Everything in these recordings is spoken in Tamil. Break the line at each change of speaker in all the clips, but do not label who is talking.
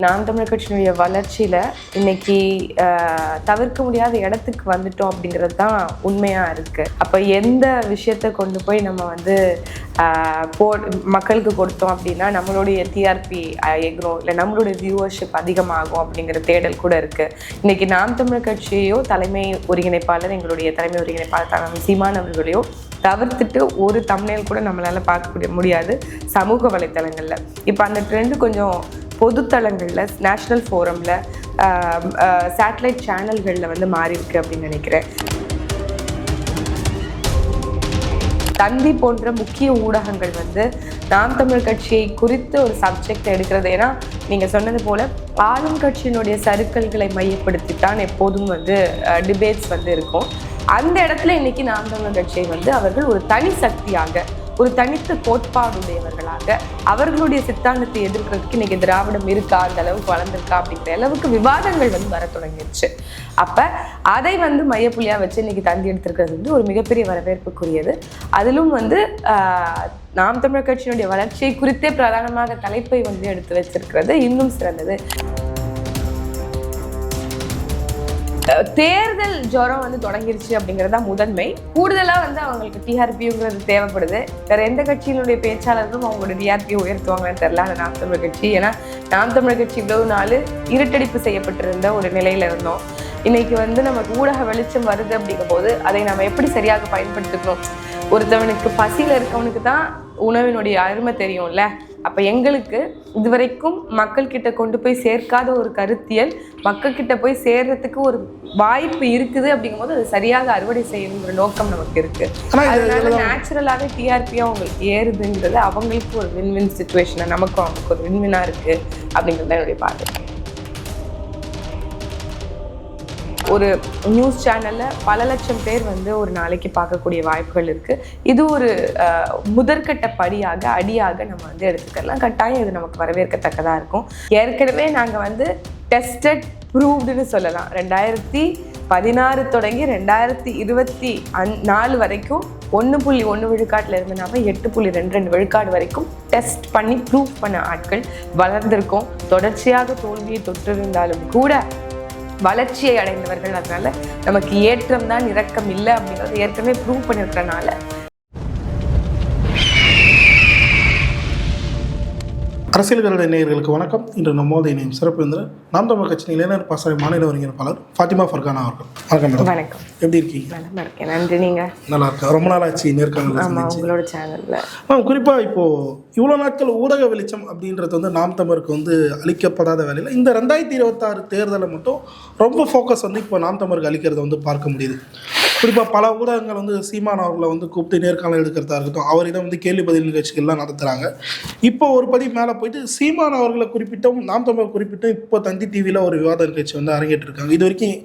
நாம் தமிழர் கட்சியினுடைய வளர்ச்சியில் இன்னைக்கு தவிர்க்க முடியாத இடத்துக்கு வந்துட்டோம் அப்படிங்கிறது தான் உண்மையாக இருக்குது. அப்போ எந்த விஷயத்தை கொண்டு போய் நம்ம வந்து மக்களுக்கு கொடுத்தோம் அப்படின்னா நம்மளுடைய டிஆர்பி எகிறோம், இல்லை நம்மளுடைய வியூவர்ஷிப் அதிகமாகும் அப்படிங்கிற தேடல் கூட இருக்குது. இன்றைக்கி நாம் தமிழர் கட்சியையோ தலைமை ஒருங்கிணைப்பாளர், எங்களுடைய தலைமை ஒருங்கிணைப்பாளர் சீமான் அவர்களையோ தவிர்த்துட்டு ஒரு தம்ப்நெயில் கூட நம்மளால் பார்க்கக்கூடிய முடியாது சமூக வலைத்தளங்களில். இப்போ அந்த ட்ரெண்டு கொஞ்சம் பொதுத்தளங்களில், நேஷ்னல் ஃபோரமில், சேட்டலைட் சேனல்களில் வந்து மாறி இருக்கு அப்படின்னு நினைக்கிறேன். தந்தி போன்ற முக்கிய ஊடகங்கள் வந்து நாம் தமிழர் கட்சியை குறித்து ஒரு சப்ஜெக்ட் எடுக்கிறது. ஏன்னா நீங்கள் சொன்னது போல் ஆளும் கட்சியினுடைய சறுக்கல்களை மையப்படுத்தித்தான் எப்போதும் வந்து டிபேட்ஸ் வந்து இருக்கும். அந்த இடத்துல இன்னைக்கு நாம் தமிழர் கட்சியை வந்து அவர்கள் ஒரு தனி சக்தியாக, ஒரு தனித்த கோட்பாடுடையவர்களாக, அவர்களுடைய சித்தாந்தத்தை எதிர்க்கிறதுக்கு இன்னைக்கு திராவிடம் இருக்கா, அந்த அளவுக்கு வளர்ந்துருக்கா அப்படிங்கிற அளவுக்கு விவாதங்கள் வந்து வர தொடங்கிடுச்சு. அப்போ அதை வந்து மையப்புள்ளியாக வச்சு இன்னைக்கு தந்தி எடுத்திருக்கிறது வந்து ஒரு மிகப்பெரிய வரவேற்புக்குரியது. அதிலும் வந்து நாம் தமிழர் கட்சியினுடைய வளர்ச்சியை குறித்தே பிரதானமாக தலைப்பை வந்து எடுத்து வச்சிருக்கிறது இன்னும் சிறந்தது. தேர்தல் ஜுரம் வந்து தொடங்கிருச்சு அப்படிங்கிறது தான் முதன்மை. கூடுதலாக வந்து அவங்களுக்கு டிஆர்பிங்கிறது தேவைப்படுது. வேற எந்த கட்சியினுடைய பேச்சாளர்களும் அவங்களோட டிஆர்பியை உயர்த்துவாங்கன்னு தெரியல அந்த நாம் தமிழர் கட்சி. ஏன்னா நாம் தமிழர் கட்சி இவ்வளவு நாள் இருட்டடிப்பு செய்யப்பட்டிருந்த ஒரு நிலையில இருந்தோம். இன்னைக்கு வந்து நமக்கு ஊடக வெளிச்சம் வருது அப்படிங்கும் போது அதை நம்ம எப்படி சரியாக பயன்படுத்திக்கணும். ஒருத்தவனுக்கு பசியில் இருக்கவனுக்கு தான் உணவினுடைய அருமை தெரியும்ல. அப்போ எங்களுக்கு இதுவரைக்கும் மக்கள்கிட்ட கொண்டு போய் சேர்க்காத ஒரு கருத்தியல் மக்கள்கிட்ட போய் சேர்றதுக்கு ஒரு வாய்ப்பு இருக்குது அப்படிங்கும்போது அது சரியாக அறுவடை செய்யணுங்கிற நோக்கம் நமக்கு இருக்கு. அதனால நேச்சுரலாகவே டிஆர்பியாக அவங்களுக்கு ஏறுதுங்கிறது அவங்களுக்கு ஒரு வின்வின் சுச்சுவேஷனாக, நமக்கும் அவங்களுக்கு ஒரு வின்வினாக இருக்குது அப்படிங்கிறது என்னுடைய பார்வை. ஒரு நியூஸ் சேனலில் பல லட்சம் பேர் வந்து ஒரு நாளைக்கு பார்க்கக்கூடிய வாய்ப்புகள் இருக்குது. இது ஒரு முதற்கட்ட அடியாக நம்ம வந்து எடுத்துக்கலாம். கட்டாயம் இது நமக்கு வரவேற்கத்தக்கதாக இருக்கும். ஏற்கனவே நாங்கள் வந்து டெஸ்டட் ப்ரூவ்டுன்னு சொல்லலாம். 2016 தொடங்கி 2024 வரைக்கும் 1.1 விழுக்காட்டில் இருந்து நாம 8.22 விழுக்காடு வரைக்கும் டெஸ்ட் பண்ணி ப்ரூவ் பண்ண ஆட்கள் வளர்ந்திருக்கோம். தொடர்ச்சியாக தோல்வியை தொற்றிருந்தாலும் கூட வளர்ச்சியை அடைந்தவர்கள். அதனால நமக்கு ஏற்றம் தான், இரக்கம் இல்லை அப்படிங்கிறது ஏற்கனவே ப்ரூவ் பண்ணிருக்கிறனால.
அரசியல்களுடைய நேயர்களுக்கு வணக்கம். இன்று நம்மோடு இணையும் சிறப்பு விருந்தினர் நாம் தமிழர் கட்சியின் இளைஞர் பாசறை மாநில ஒருங்கிணைப்பாளர் ஃபாத்திமா ஃபர்கானா அவர்கள். வணக்கம் மேடம்.
வணக்கம்.
எப்படி இருக்கீங்க?
நல்லா இருக்கேன், நன்றி. நீங்க?
நல்லா இருக்கேன். ரொம்ப நாள் ஆச்சு நேர்காணல்
உங்களோட சேனல்ல.
குறிப்பாக இப்போ இவ்வளோ நாட்கள் ஊடக வெளிச்சம் அப்படின்றது வந்து நாம் தமிழருக்கு வந்து அளிக்கப்படாத வேலையில் இந்த 2026 தேர்தலை மட்டும் ரொம்ப ஃபோக்கஸ் வந்து இப்போ நாம் தமிழருக்கு அளிக்கிறத வந்து பார்க்க முடியுது. குறிப்பாக பல ஊடகங்கள் வந்து சீமான் அவர்களை வந்து கூப்பிட்டு நேர்காணல் எடுக்கிறதா இருக்கட்டும், அவரிடம் வந்து கேள்வி பதில் நிகழ்ச்சிகள்லாம் நடத்துகிறாங்க. இப்போ ஒரு படி மேலே போயிட்டு சீமான் அவர்களை குறிப்பிட்டும் நாம் தமிழர் குறிப்பிட்டும் இப்போ தந்தி டிவியில் ஒரு விவாத நிகழ்ச்சி வந்து அரங்கேற்று இருக்காங்க. இது வரைக்கும்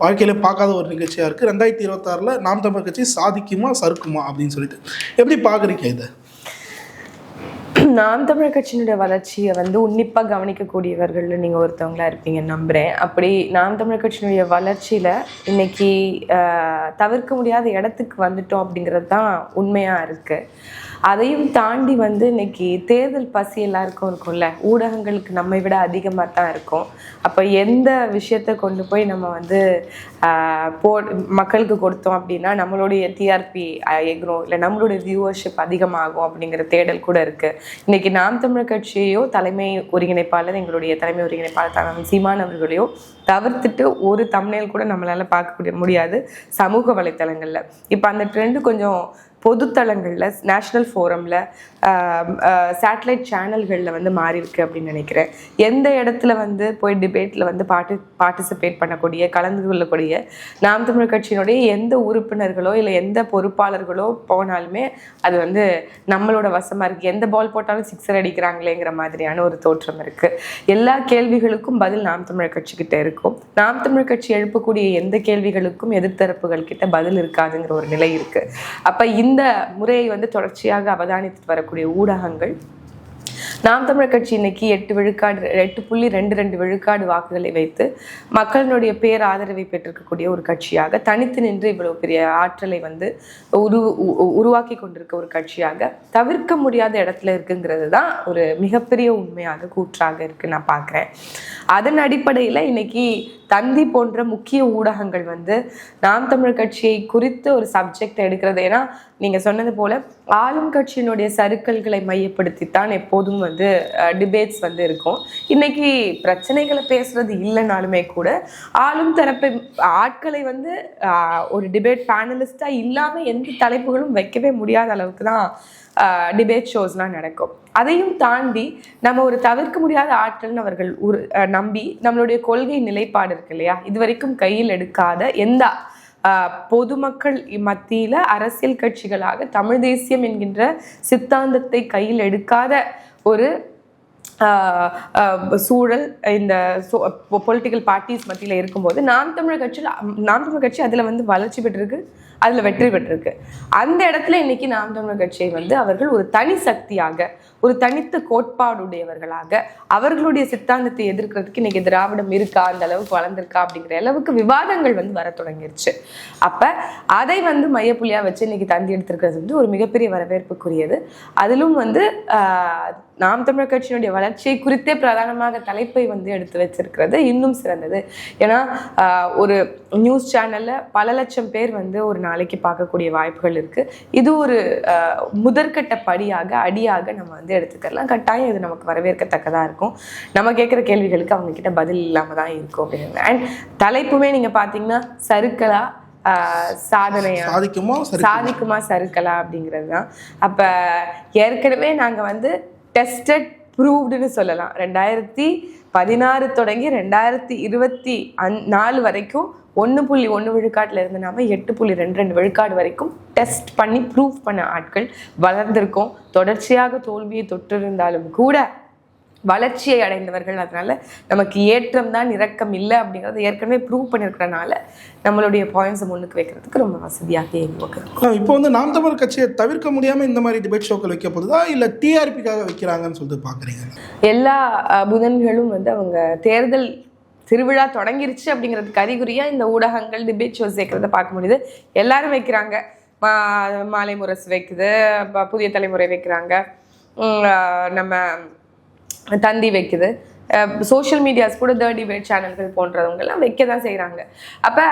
வாழ்க்கையில பார்க்காத ஒரு நிகழ்ச்சியாக இருக்குது. 2026 நாம் தமிழர் கட்சி சாதிக்குமா சறுக்குமா அப்படின்னு சொல்லிட்டு எப்படி பார்க்குறீங்க இதை?
நாம் தமிழர் கட்சியினுடைய வளர்ச்சியை வந்து உன்னிப்பாக கவனிக்கக்கூடியவர்கள் நீங்கள் ஒருத்தவங்களா இருப்பீங்கன்னு நம்புகிறேன். அப்படி நாம் தமிழர் கட்சியினுடைய வளர்ச்சியில் இன்னைக்கு தவிர்க்க முடியாத இடத்துக்கு வந்துட்டோம் அப்படிங்கிறது தான் உண்மையாக இருக்குது. அதையும் தாண்டி வந்து இன்னைக்கு தேர்தல் பசி எல்லாருக்கும் இருக்கும்ல, ஊடகங்களுக்கு நம்மை விட அதிகமாக தான் இருக்கும். அப்போ எந்த விஷயத்தை கொண்டு போய் நம்ம வந்து மக்களுக்கு கொடுத்தோம் அப்படின்னா நம்மளுடைய டிஆர்பி எகிறோம், இல்லை நம்மளுடைய வியூவர்ஷிப் அதிகமாகும் அப்படிங்கிற தேடல் கூட இருக்குது. இன்னைக்கு நாம் தமிழர் கட்சியையோ தலைமை ஒருங்கிணைப்பாளர், எங்களுடைய தலைமை ஒருங்கிணைப்பாளர் சீமான் அவர்களையோ தவிர்த்துட்டு ஒரு தம்ப்நெயில் கூட நம்மளால் பார்க்கக்கூடிய முடியாது சமூக வலைத்தளங்களில். இப்போ அந்த ட்ரெண்டு கொஞ்சம் பொதுத்தளங்களில், நேஷ்னல் ஃபோரமில், சேட்டலைட் சேனல்களில் வந்து மாறி இருக்கு அப்படின்னு நினைக்கிறேன். எந்த இடத்துல வந்து போய் டிபேட்டில் வந்து பார்ட்டிசிபேட் பண்ணக்கூடிய, கலந்து கொள்ளக்கூடிய நாம் தமிழர் கட்சியினுடைய எந்த உறுப்பினர்களோ இல்லை எந்த பொறுப்பாளர்களோ போனாலுமே அது வந்து நம்மளோட வசமாக இருக்குது. எந்த பால் போட்டாலும் சிக்ஸர் அடிக்கிறாங்களேங்கிற மாதிரியான ஒரு தோற்றம் இருக்குது. எல்லா கேள்விகளுக்கும் பதில் நாம் தமிழர் கட்சிக்கிட்ட இருக்கும். நாம் தமிழர் கட்சி எழுப்பக்கூடிய எந்த கேள்விகளுக்கும் எதிர்த்தரப்புகள் கிட்ட பதில் இருக்காதுங்கிற ஒரு நிலை இருக்குது. அப்போ இந்த முறையை வந்து தொடர்ச்சியாக அவதானித்து வரக்கூடிய ஊடகங்கள் நாம் தமிழர் கட்சி இன்னைக்கு 8.22 விழுக்காடு வாக்குகளை வைத்து மக்களினுடைய பேர் ஆதரவை பெற்றிருக்கக்கூடிய ஒரு கட்சியாக, தனித்து நின்று இவ்வளவு பெரிய ஆற்றலை வந்து உருவாக்கி கொண்டிருக்க ஒரு கட்சியாக தவிர்க்க முடியாத இடத்துல இருக்குங்கிறது தான் ஒரு மிகப்பெரிய உண்மையாக கூற்றாக இருக்கு நான் பார்க்குறேன். அதன் அடிப்படையில் இன்னைக்கு தந்தி போன்ற முக்கிய ஊடகங்கள் வந்து நாம் தமிழர் கட்சியை குறித்து ஒரு சப்ஜெக்ட் எடுக்கிறது. ஏன்னா நீங்க சொன்னது போல ஆளும் கட்சியினுடைய சறுக்கல்களை மையப்படுத்தித்தான் எப்போதும் வந்து டிபேட்ஸ் வந்து இருக்கும். இன்னைக்கு பிரச்சனைகளை பேசுறது இல்லைனாலுமே கூட ஆளும் தரப்பை ஆட்களை வந்து ஒரு டிபேட் பேனலிஸ்டா இல்லாம எந்த தலைப்புகளும் வைக்கவே முடியாத அளவுக்கு தான் டிபேட் ஷோஸ்லாம் நடக்கும். அதையும் தாண்டி நம்ம ஒரு தவிர்க்க முடியாத ஆற்றல்னு அவர்கள் நம்பி நம்மளுடைய கொள்கை நிலைப்பாடு இருக்கு இல்லையா, இதுவரைக்கும் கையில் எடுக்காத எந்த பொதுமக்கள் மத்தியில அரசியல் கட்சிகளாக தமிழ் தேசியம் என்கின்ற சித்தாந்தத்தை கையில் எடுக்காத ஒரு சூழல் இந்த பொலிட்டிக்கல் பார்ட்டிஸ் மத்தியில் இருக்கும்போது நாம் தமிழர் கட்சி அதில் வந்து வளர்ச்சி பெற்றிருக்கு, அதில் வெற்றி பெற்றிருக்கு. அந்த இடத்துல இன்னைக்கு நாம் தமிழர் கட்சியை வந்து அவர்கள் ஒரு தனி சக்தியாக, ஒரு தனித்த கோட்பாடுடையவர்களாக, அவர்களுடைய சித்தாந்தத்தை எதிர்க்கிறதுக்கு இன்னைக்கு திராவிடம் இருக்கா, அந்த அளவுக்கு வளர்ந்துருக்கா அப்படிங்கிற அளவுக்கு விவாதங்கள் வந்து வர தொடங்கிருச்சு. அப்ப அதை வந்து மையப்புள்ளியா வச்சு இன்னைக்கு தந்தி எடுத்திருக்கிறது வந்து ஒரு மிகப்பெரிய வரவேற்புக்குரியது. அதிலும் வந்து நாம் தமிழர் கட்சியினுடைய வளர்ச்சியை குறித்தே பிரதானமாக தலைப்பை வந்து எடுத்து வச்சிருக்கிறது இன்னும் சிறந்தது. ஏன்னா ஒரு நியூஸ் சேனல்ல பல லட்சம் பேர் வந்து ஒரு நாளைக்கு பார்க்கக்கூடிய வாய்ப்புகள் இருக்கு. இது ஒரு முதற்கட்ட படியாக, அடியாக நம்ம வந்து எடுத்துக்கலாம். கட்டாயம் இது நமக்கு வரவேற்கத்தக்கதா இருக்கும். நம்ம கேட்குற கேள்விகளுக்கு அவங்க கிட்ட பதில் இல்லாம தான் இருக்கும் அப்படின்னு. அண்ட் தலைப்புமே நீங்க பாத்தீங்கன்னா சறுக்கலா சாதிக்குமா சறுக்கலா அப்படிங்கிறது தான். அப்ப ஏற்கனவே நாங்க வந்து டெஸ்டட் ப்ரூவ்டுன்னு சொல்லலாம். 2016 தொடங்கி 2024 வரைக்கும் 1.1 விழுக்காட்டில் இருந்து நாம 8.22 விழுக்காடு வரைக்கும் டெஸ்ட் பண்ணி ப்ரூவ் பண்ண ஆட்கள் வளர்ந்திருக்கோம். தொடர்ச்சியாக தோல்வியை தொற்றிருந்தாலும் கூட வளர்ச்சியை அடைந்தவர்கள். அதனால நமக்கு ஏற்றம் தான், இரக்கம் இல்லை அப்படிங்கிறத ஏற்கனவே ப்ரூவ் பண்ணியிருக்கிறனால நம்மளுடைய பாயிண்ட்ஸை முன்னுக்கு வைக்கிறதுக்கு ரொம்ப வசதியாக இயங்குவோம்.
இப்போ வந்து நாம் தமிழர் கட்சியை தவிர்க்க முடியாமல் இந்த மாதிரி டிபேட் ஷோக்கள் வைக்க போகுதா இல்லை டிஆர்பிக்காக வைக்கிறாங்கன்னு சொல்லிட்டு பார்க்குறீங்க? எல்லா
புதன்களும் வந்து அவங்க தேர்தல் திருவிழா தொடங்கிருச்சு அப்படிங்கிறதுக்கு அறிகுறியா இந்த ஊடகங்கள் டிபேட் ஷோஸ் வைக்கிறத பார்க்க முடியுது. எல்லாரும் வைக்கிறாங்க. மாலை முரசு வைக்குது, புதிய தலைமுறை வைக்கிறாங்க, நம்ம தந்தி வைக்குது, சோஷியல் மீடியாஸ் கூட டிபேட் சேனல்கள் போன்றவங்கெல்லாம் வைக்க தான் செய்கிறாங்க. அப்போ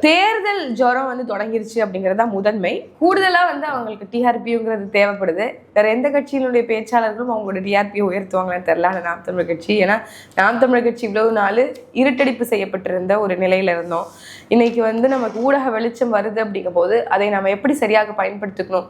தேர்தல் ஜுரம் வந்து தொடங்கிருச்சு அப்படிங்கிறது தான் முதன்மை. கூடுதலாக வந்து அவங்களுக்கு டிஆர்பிங்கிறது தேவைப்படுது. வேறு எந்த கட்சியினுடைய பேச்சாளர்களும் அவங்களோட டிஆர்பியை உயர்த்துவாங்கன்னு தெரில. ஆனால் நாம் தமிழர் கட்சி, ஏன்னா நாம் தமிழர் கட்சி இவ்வளவு நாள் இருட்டடிப்பு செய்யப்பட்டிருந்த ஒரு நிலையில் இருந்தோம். இன்னைக்கு வந்து நமக்கு ஊடக வெளிச்சம் வருது அப்படிங்கும் போது அதை நம்ம எப்படி சரியாக பயன்படுத்திக்கணும்.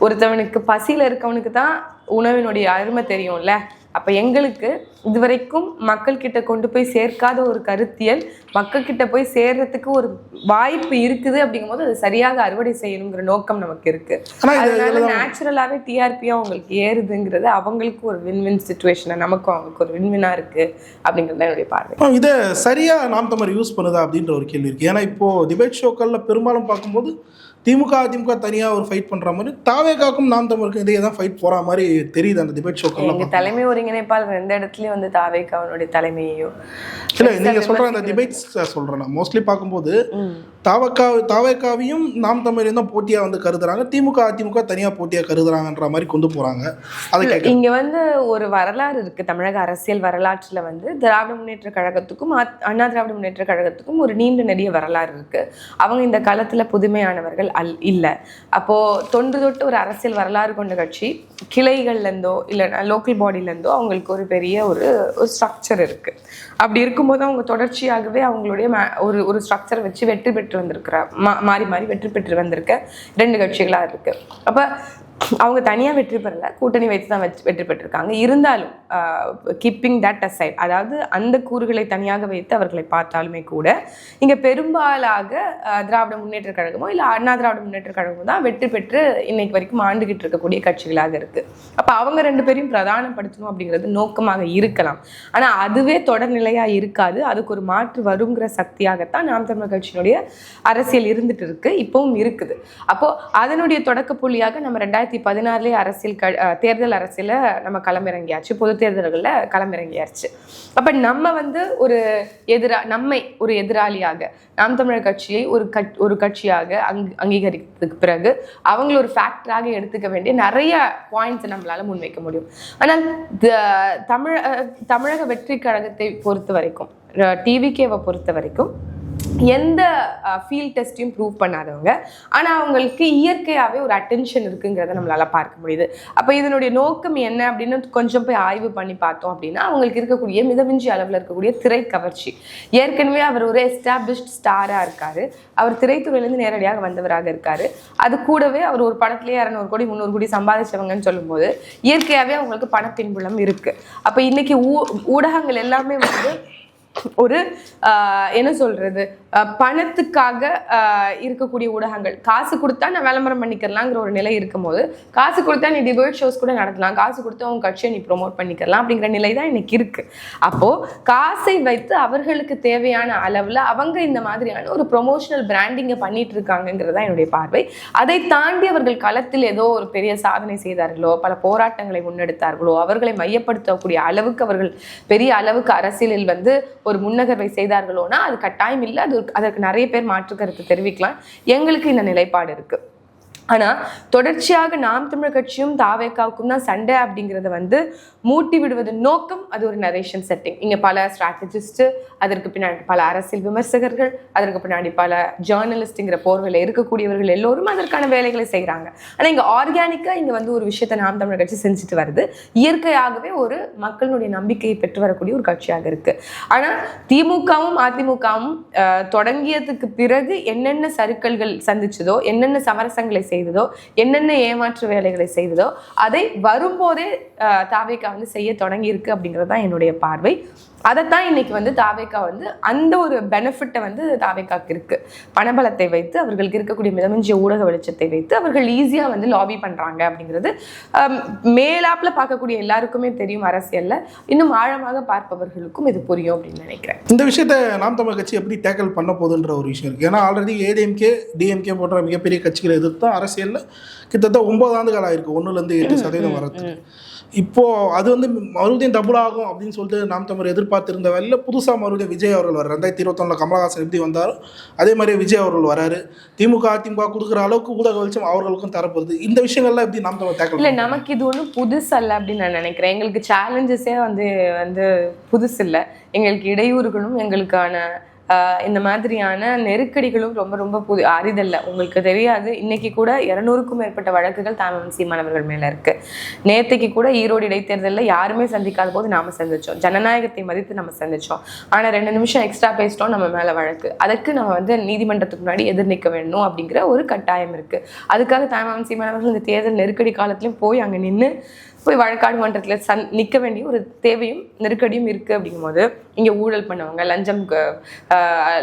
ஒருத்தவனுக்கு பசியில் இருக்கவனுக்கு தான் உணவினுடைய அருமை தெரியும்ல. அப்போ எங்களுக்கு இதுவரைக்கும் மக்கள்கிட்ட கொண்டு போய் சேர்க்காத ஒரு கருத்தியல் மக்கள்கிட்ட போய் சேர்றதுக்கு ஒரு வாய்ப்பு இருக்குது அப்படிங்கும்போது அது சரியாக அறுவடை செய்யணுங்கிற நோக்கம் நமக்கு இருக்கு. அதனால நேச்சுரலாகவே டிஆர்பியும் அவங்களுக்கு ஏறுதுங்கிறது அவங்களுக்கு ஒரு வின்வின் சிச்சுவேஷனா, நமக்கும் அவங்களுக்கு ஒரு வின்வினா இருக்கு அப்படிங்கிறது என்னுடைய பார்வை.
இதை சரியா நாம் தமிழர் யூஸ் பண்ணுதா அப்படின்ற ஒரு கேள்வி இருக்கு. ஏன்னா இப்போ டிபேட் ஷோக்கள்ல பெரும்பாலும் பார்க்கும்போது திமுக அதிமுக தனியாக ஒரு ஃபைட் பண்ணுற மாதிரி, தாவேகாக்கும் நாம் தமிழருக்கும் இதே தான் ஃபைட் போகிற மாதிரி தெரியுது அந்த டிபேட் ஷோக்கெல்லாம்.
எங்கள் தலைமை ஒருங்கிணைப்பாளர் எந்த இடத்துலையும் வந்து தாவேகாவனுடைய தலைமையையும்
இல்லை, நீங்கள் சொல்கிற அந்த டிபேட்ஸ் சொல்கிறேன் நான் மோஸ்ட்லி பார்க்கும்போது தாவேகாவையும் நாம் தமிழையும் தான் போட்டியாக வந்து கருதுறாங்க, திமுக அதிமுக தனியாக போட்டியாக கருதுறாங்கன்ற மாதிரி கொண்டு போகிறாங்க. அதை
இங்கே வந்து ஒரு வரலாறு இருக்குது. தமிழக அரசியல் வரலாற்றில் வந்து திராவிட முன்னேற்ற கழகத்துக்கும் அண்ணா திராவிட முன்னேற்ற கழகத்துக்கும் ஒரு நீண்ட நெடிய வரலாறு இருக்குது. அவங்க இந்த காலத்தில் புதுமையானவர்கள் இல்லை. அப்போது தொன்று தொட்டு ஒரு அரசியல் வரலாறு கொண்ட கட்சி, கிளைகள்லேருந்தோ இல்லை லோக்கல் பாடியிலேருந்தோ அவங்களுக்கு ஒரு பெரிய ஒரு ஸ்ட்ரக்சர் இருக்குது. அப்படி இருக்கும்போது அவங்க தொடர்ச்சியாகவே அவங்களுடைய ஒரு ஸ்ட்ரக்சரை வச்சு வெற்றி பெற்று வந்திருக்கிற மாறி மாறி வெற்றி பெற்று வந்திருக்க 2 கட்சிகளாக இருக்குது. அப்போ அவங்க தனியாக வெற்றி பெறலை, கூட்டணி வைத்து தான் வெற்றி பெற்றிருக்காங்க. இருந்தாலும் கீப்பிங் தட் அசைட், அதாவது அந்த கூறுகளை தனியாக வைத்து அவர்களை பார்த்தாலுமே கூட இங்கே பெரும்பாலாக திராவிட முன்னேற்ற கழகமோ இல்லை அண்ணா திராவிட முன்னேற்ற கழகமோ தான் வெற்றி பெற்று இன்னைக்கு வரைக்கும் ஆண்டுகிட்டு இருக்கக்கூடிய கட்சிகளாக இருக்குது. அப்போ அவங்க 2 பேரையும் பிரதானப்படுத்தணும் அப்படிங்கிறது நோக்கமாக இருக்கலாம். ஆனால் அதுவே தொடர்நிலையாக இருக்காது. அதுக்கு ஒரு மாற்று வருங்கிற சக்தியாகத்தான் நாம் தமிழர் கட்சியினுடைய அரசியல் இருந்துட்டு இருக்கு, இப்பவும் இருக்குது. அப்போது அதனுடைய தொடக்க புள்ளியாக நம்ம 2016 அரசியல் தேர்தல் அரசியல நம்ம களமிறங்கியாச்சு, பொது தேர்தல்களில் களமிறங்கியாச்சு. அப்ப நம்ம வந்து நம்மை ஒரு எதிராளியாக நாம் தமிழர் கட்சியை ஒரு கட்சியாக அங்கீகரித்ததுக்கு பிறகு அவங்கள ஒரு ஃபேக்டராக எடுத்துக்க வேண்டிய நிறைய பாயிண்ட்ஸ் நம்மளால முன்வைக்க முடியும். ஆனால் தமிழக வெற்றி கழகத்தை பொறுத்த வரைக்கும், டிவிகேவை பொறுத்த வரைக்கும் எந்த ஃபீல்ட் டெஸ்ட்டையும் ப்ரூவ் பண்ணாதவங்க, ஆனால் அவங்களுக்கு இயற்கையாகவே ஒரு அட்டென்ஷன் இருக்குங்கிறத நம்மளால பார்க்க முடியுது. அப்போ இதனுடைய நோக்கம் என்ன அப்படின்னு கொஞ்சம் போய் ஆய்வு பண்ணி பார்த்தோம் அப்படின்னா, அவங்களுக்கு இருக்கக்கூடிய மிதமிஞ்சி அளவில் இருக்கக்கூடிய திரை கவர்ச்சி. ஏற்கனவே அவர் ஒரு எஸ்டாப்ளிஷ்ட் ஸ்டாராக இருக்காரு, அவர் திரைத்துறையிலேருந்து நேரடியாக வந்தவராக இருக்காரு. அது கூடவே அவர் ஒரு படத்துலேயே 200 கோடி 300 கோடி சம்பாதிச்சவங்கன்னு சொல்லும்போது இயற்கையாகவே அவங்களுக்கு பணப்பின்புலம் இருக்கு. அப்போ இன்னைக்கு ஊடகங்கள் எல்லாமே வந்து ஒரு என்ன சொல்றது, பணத்துக்காக இருக்கக்கூடிய ஊடகங்கள். காசு கொடுத்தா நான் விளம்பரம் பண்ணிக்கலாங்கிற ஒரு நிலை இருக்கும்போது, காசு கொடுத்தா நீ டிபேட் ஷோஸ் கூட நடத்தலாம், காசு கொடுத்தா உங்க கட்சியை நீ ப்ரொமோட் பண்ணிக்கலாம் அப்படிங்கிற நிலை தான் இன்னைக்கு இருக்கு. அப்போ காசை வைத்து அவர்களுக்கு தேவையான அளவுல அவங்க இந்த மாதிரியான ஒரு ப்ரொமோஷனல் பிராண்டிங்கை பண்ணிட்டு இருக்காங்கிறதா என்னுடைய பார்வை. அதை தாண்டி அவர்கள் களத்தில் ஏதோ ஒரு பெரிய சாதனை செய்தார்களோ, பல போராட்டங்களை முன்னெடுத்தார்களோ, அவர்களை மையப்படுத்தக்கூடிய அளவுக்கு அவர்கள் பெரிய அளவுக்கு அரசியலில் வந்து ஒரு முன்னகர்வை செய்தார்களோனா அது கட்டாயம் இல்லை. அதற்கு நிறைய பேர் மாற்று கருத்து தெரிவிக்கலாம். எங்களுக்கு இந்த நிலைப்பாடு இருக்கு. ஆனா தொடர்ச்சியாக நாம் தமிழர் கட்சியும் தாவேக்காவுக்கும் தான் சண்டை அப்படிங்கிறத வந்து மூட்டி விடுவது நோக்கம். அது ஒரு நரேஷன் செட்டிங். இங்க பல ஸ்ட்ராட்டஜிஸ்ட், அதற்கு பின்னாடி பல அரசியல் விமர்சகர்கள், அதற்கு பின்னாடி பல ஜேர்னலிஸ்ட்ங்கிற போர்வையில் இருக்கக்கூடியவர்கள் எல்லோரும் அதற்கான வேலைகளை செய்கிறாங்க. ஆனா இங்க ஆர்கானிக்கா இங்க வந்து ஒரு விஷயத்தை நாம் தமிழர் கட்சி செஞ்சுட்டு வருது. இயற்கையாகவே ஒரு மக்களுடைய நம்பிக்கையை பெற்று வரக்கூடிய ஒரு கட்சியாக இருக்கு. ஆனா திமுகவும் அதிமுகவும் தொடங்கியதுக்கு பிறகு என்னென்ன சறுக்கல்கள் சந்திச்சதோ, என்னென்ன சமரசங்களை செய்ததோ, என்னென்ன ஏமாற்று வேலைகளை செய்ததோ, அதை வரும்போதே தாவேக்கா வந்து செய்ய தொடங்கி இருக்கு அப்படிங்கிறது தான் என்னுடைய பார்வை. அதைத்தான் இன்னைக்கு வந்து தாவேக்கா வந்து அந்த ஒரு பெனிஃபிட்டை வந்து தாவேக்காக்கு இருக்கு. பணபலத்தை வைத்து, அவர்களுக்கு இருக்கக்கூடிய மிதமிஞ்சிய ஊடக வெளிச்சத்தை வைத்து அவர்கள் ஈஸியா வந்து லாபி பண்றாங்க அப்படிங்கிறது மேலாப்ல பார்க்கக்கூடிய எல்லாருக்குமே தெரியும். அரசியல்ல இன்னும் ஆழமாக பார்ப்பவர்களுக்கும் இது புரியும் அப்படின்னு நினைக்கிறேன்.
இந்த விஷயத்தை நாம் தமிழர் கட்சி எப்படி டேக்கிள் பண்ண போகுதுன்ற ஒரு விஷயம் இருக்கு. ஏன்னா ஆல்ரெடி ஏடிஎம்கே, டிஎம்கே போன்ற மிகப்பெரிய கட்சிகளை எதிர்த்து ஆரசியல்ல கிட்டத்தட்ட 9 ஆண்டுகள் ஆயிருக்கு, 1-8% வரதுக்கு. இப்போ அது வந்து மறுபடியும் டபுள் ஆகும் அப்படின்னு சொல்லிட்டு நாம் தமிழர் எதிர்பார்த்திருந்த வேலையில் புதுசாக மறுபடியும் விஜய் அவர்கள் வர்றாரு. 2021 கமலஹாசன் எப்படி வந்தாரோ அதே மாதிரி விஜய் அவர்கள் வராரு. திமுக அதிமுக கொடுக்குற அளவுக்கு ஊடக வெளிச்சம் அவர்களுக்கும் தரப்படுது. இந்த விஷயங்கள்லாம் எப்படி நாம் தமிழர் டேக்கிள்?
இல்லை, நமக்கு இது ஒன்றும் புதுசு அல்ல அப்படின்னு நான் நினைக்கிறேன். எங்களுக்கு சேலஞ்சஸே வந்து புதுசு இல்லை. எங்களுக்கு இடையூறுகளும் எங்களுக்கான இந்த மாதிரியான நெருக்கடிகளும் ரொம்ப ரொம்ப அரிதல்ல. உங்களுக்கு தெரியாது, இன்னைக்கு கூட 200க்கும் மேற்பட்ட வழக்குகள் சீமானவர்கள் மேல இருக்கு. நேற்றுக்கு கூட ஈரோடு இடைத்தேர்தலில் யாருமே சந்திக்காத போது நாம சந்திச்சோம். ஜனநாயகத்தை மதித்து நம்ம சந்திச்சோம். ஆனா 2 நிமிஷம் எக்ஸ்ட்ரா பேசிட்டோம், நம்ம மேல வழக்கு. அதுக்கு நம்ம வந்து நீதிமன்றத்துக்கு முன்னாடி எதிர்நிற்க வேணும் அப்படிங்கிற ஒரு கட்டாயம் இருக்கு. அதுக்காக சீமானவர்கள் இந்த தேர்தல் நெருக்கடி காலத்திலையும் போய் அங்க நின்று வழக்காடு மன்றத்தில் நிற்க வேண்டிய ஒரு தேவையும் நெருக்கடியும் இருக்குது. அப்படிங்கும்போது இங்கே ஊழல் பண்ணவங்க,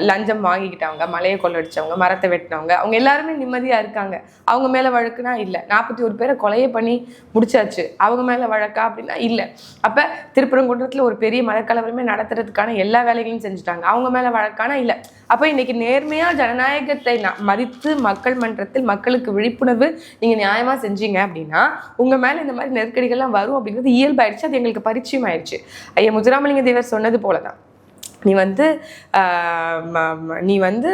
லஞ்சம் வாங்கிக்கிட்டவங்க, மலையை கொள்ளடிச்சவங்க, மரத்தை வெட்டினவங்க, அவங்க எல்லாருமே நிம்மதியாக இருக்காங்க. அவங்க மேலே வழக்குனா இல்லை. 41 பேரை கொலையை பண்ணி முடிச்சாச்சு, அவங்க மேலே வழக்கா அப்படின்னா இல்லை. அப்போ திருப்பரங்குன்றத்தில் ஒரு பெரிய மதக்கலவரமே நடத்துறதுக்கான எல்லா வேலைகளையும் செஞ்சுட்டாங்க, அவங்க மேலே வழக்கானா இல்லை. அப்போ இன்னைக்கு நேர்மையாக ஜனநாயகத்தை மதித்து மக்கள் மன்றத்தில் மக்களுக்கு விழிப்புணர்வு நீங்கள் நியாயமாக செஞ்சீங்க அப்படின்னா உங்கள் மேலே இந்த மாதிரி நெருக்கடிகள்லாம் வரும் அப்படிங்கிறது இயல்பாயிடுச்சு. அது எங்களுக்கு பரிச்சயம் ஆயிடுச்சு. ஐயா முத்துராமலிங்க தேவர் சொன்னது போலதான், நீ வந்து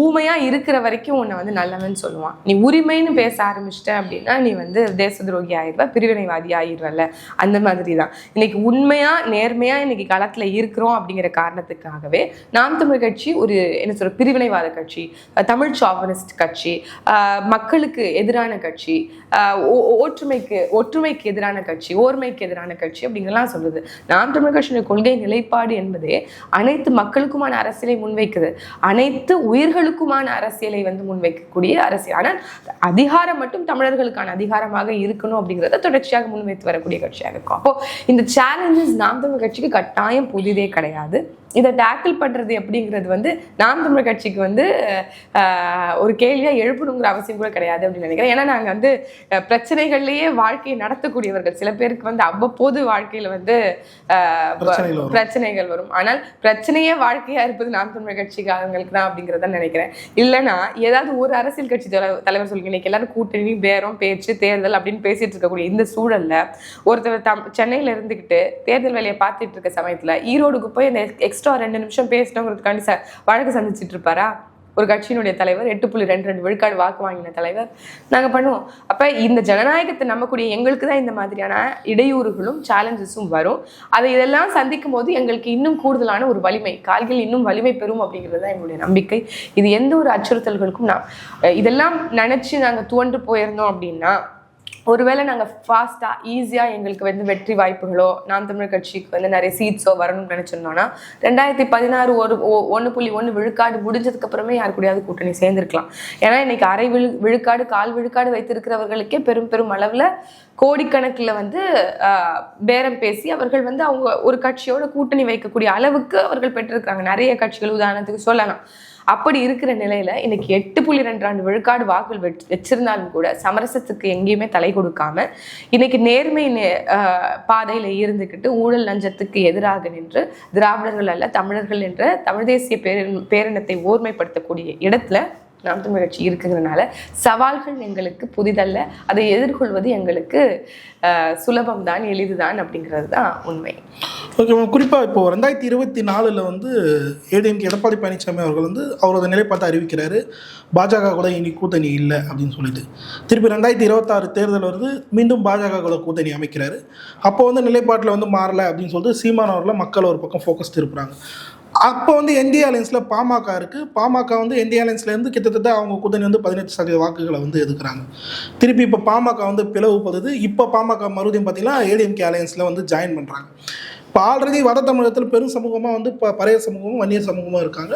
ஊமையா இருக்கிற வரைக்கும் உன்னை வந்து நல்லவன்னு சொல்லுவான். நீ உரிமைன்னு பேச ஆரம்பிச்சிட்ட அப்படின்னா நீ வந்து தேச துரோகி ஆயிடுவ, பிரிவினைவாதி ஆயிடுவல்ல. அந்த மாதிரி தான் இன்னைக்கு உண்மையா நேர்மையா இன்னைக்கு களத்துல இருக்கிறோம் அப்படிங்கிற காரணத்துக்காகவே நாம் தமிழ் கட்சி ஒரு என்ன சொல்ற பிரிவினைவாத கட்சி, தமிழ் சாவனிஸ்ட் கட்சி, மக்களுக்கு எதிரான கட்சி, ஒற்றுமைக்கு எதிரான கட்சி, ஓர்மைக்கு எதிரான கட்சி அப்படிங்கலாம் சொல்லுது. நாம் தமிழ் கட்சியின் கொள்கை நிலைப்பாடு என்பதே அனைத்து மக்களுக்குமான அரசியலை முன்வைக்குது, அனைத்து உயிர்களுக்குமான அரசியலை வந்து முன்வைக்கக்கூடிய அரசியல். ஆனால் அதிகாரம் மட்டும் தமிழர்களுக்கான அதிகாரமாக இருக்கணும் அப்படிங்கிறத தொடர்ச்சியாக முன்வைத்து வரக்கூடிய கட்சியாக இருக்கும். அப்போ இந்த சேலஞ்சஸ் நாம் தமிழ் கட்சிக்கு கட்டாயம் புதிதே கிடையாது. இதை டேக்கிள் பண்ணுறது எப்படிங்கிறது வந்து நாம் தமிழர் கட்சிக்கு வந்து ஒரு கேள்வியாக எழுப்பணுங்கிற அவசியம் கூட கிடையாது அப்படின்னு நினைக்கிறேன். ஏன்னா நாங்கள் வந்து பிரச்சனைகள்லேயே வாழ்க்கையை நடத்தக்கூடியவர்கள். சில பேருக்கு வந்து அவ்வப்போது வாழ்க்கையில் வந்து பிரச்சனைகள் வரும். ஆனால் பிரச்சனையே வாழ்க்கையாக இருப்பது நாம் தமிழர் கட்சிக்காரங்களுக்கு தான் அப்படிங்கிறத நினைக்கிறேன். இல்லைன்னா ஏதாவது ஒரு அரசியல் கட்சி தலைவர் சொல்லுங்க, இன்னைக்கு எல்லாரும் கூட்டணி, பேரம், பேச்சு, தேர்தல் அப்படின்னு பேசிட்டு இருக்கக்கூடிய இந்த சூழல்ல ஒருத்தர் சென்னையில இருந்துகிட்டு தேர்தல் வேலையை பார்த்துட்டு இருக்க சமயத்துல ஈரோடுக்கு போய் அந்த எக்ஸ்ட்ரா 2 நிமிஷம் பேசணுங்கிறதுக்காண்டி வழக்கு சந்திச்சுட்டு இருப்பாரா? ஒரு கட்சியினுடைய தலைவர், 8.22 விழுக்காடு வாக்கு வாங்கின தலைவர். நாங்க பண்ணுவோம். அப்ப இந்த ஜனநாயகத்தை நம்பக்கூடிய எங்களுக்கு தான் இந்த மாதிரியான இடையூறுகளும் சேலஞ்சஸும் வரும். அதை இதெல்லாம் சந்திக்கும் போது எங்களுக்கு இன்னும் கூடுதலான ஒரு வலிமை, கால்கள் இன்னும் வலிமை பெறும் அப்படிங்கிறது தான் எங்களுடைய நம்பிக்கை. இது எந்த ஒரு அச்சுறுத்தல்களுக்கும் இதெல்லாம் நினைச்சு நாங்க துவண்டு போயிருந்தோம் அப்படின்னா, ஒருவேளை நாங்கள் ஃபாஸ்ட்டாக ஈஸியாக எங்களுக்கு வந்து வெற்றி வாய்ப்புகளோ நாம் தமிழர் கட்சிக்கு வந்து நிறைய சீட்ஸோ வரணும்னு நினச்சிருந்தோன்னா 2016 1.1 விழுக்காடு முடிஞ்சதுக்கு அப்புறமே யாரு கூடயாவது கூட்டணி சேர்ந்துருக்கலாம். ஏன்னா இன்னைக்கு அரை விழுக்காடு, 1/4 விழுக்காடு வைத்திருக்கிறவர்களுக்கே பெரும் அளவில் கோடிக்கணக்கில் வந்து பேரம் பேசி அவர்கள் வந்து அவங்க ஒரு கட்சியோட கூட்டணி வைக்கக்கூடிய அளவுக்கு அவர்கள் பெற்றிருக்கிறாங்க. நிறைய கட்சிகள் உதாரணத்துக்கு சொல்லலாம். அப்படி இருக்கிற நிலையில இன்னைக்கு 8.2 விழுக்காடு வாக்குகள் வச்சிருந்தாலும் கூட சமரசத்துக்கு எங்கேயுமே தலை கொடுக்காம இன்னைக்கு நேர்மை பாதையில இருந்துக்கிட்டு ஊழல் லஞ்சத்துக்கு எதிராக நின்று திராவிடர்கள் அல்ல தமிழர்கள் என்ற தமிழ் தேசிய பேரினத்தை ஓர்மைப்படுத்தக்கூடிய இடத்துல நாம் தமிழர் கட்சி இருக்குங்கிறனால சவால்கள் எங்களுக்கு புதிதல்ல. அதை எதிர்கொள்வது எங்களுக்கு சுலபம்தான், எளிதுதான் அப்படிங்கிறது தான் உண்மை.
ஓகே மேம், குறிப்பாக இப்போ 2024 வந்து ஏடிஎம்கே எடப்பாடி பழனிசாமி அவர்கள் வந்து அவரோட நிலைப்பாட்டை அறிவிக்கிறாரு, பாஜக கூட இனி கூட்டணி இல்லை அப்படின்னு சொல்லிட்டு. திருப்பி 2026 தேர்தல் வருது, மீண்டும் பாஜக கூட கூட்டணி அமைக்கிறாரு. அப்போ வந்து நிலைப்பாட்டில் வந்து மாறலை அப்படின்னு சொல்லிட்டு சீமான் அவர்களை மக்கள் ஒரு பக்கம் ஃபோக்கஸ் திருப்புறாங்க. அப்போ வந்து என்டிஏ அலையன்ஸில் பாமக இருக்குது. பாமக வந்து என்டிஏ அலையன்ஸ்லேருந்து கிட்டத்தட்ட அவங்க கூட்டணி வந்து 18% வாக்குகளை வந்து எதுக்குறாங்க. திருப்பி இப்போ பாமக வந்து பிளவுபடுது. இப்போ பாமக மறுபடியும் பார்த்தீங்கன்னா ஏடிஎம்கே அலையன்ஸில் வந்து ஜாயின் பண்ணுறாங்க. இப்போ ஆல்ரெடி வட தமிழகத்தில் பெரும் சமூகமாக வந்து இப்போ பறையர் சமூகமும் வன்னியர் சமூகமும் இருக்காங்க.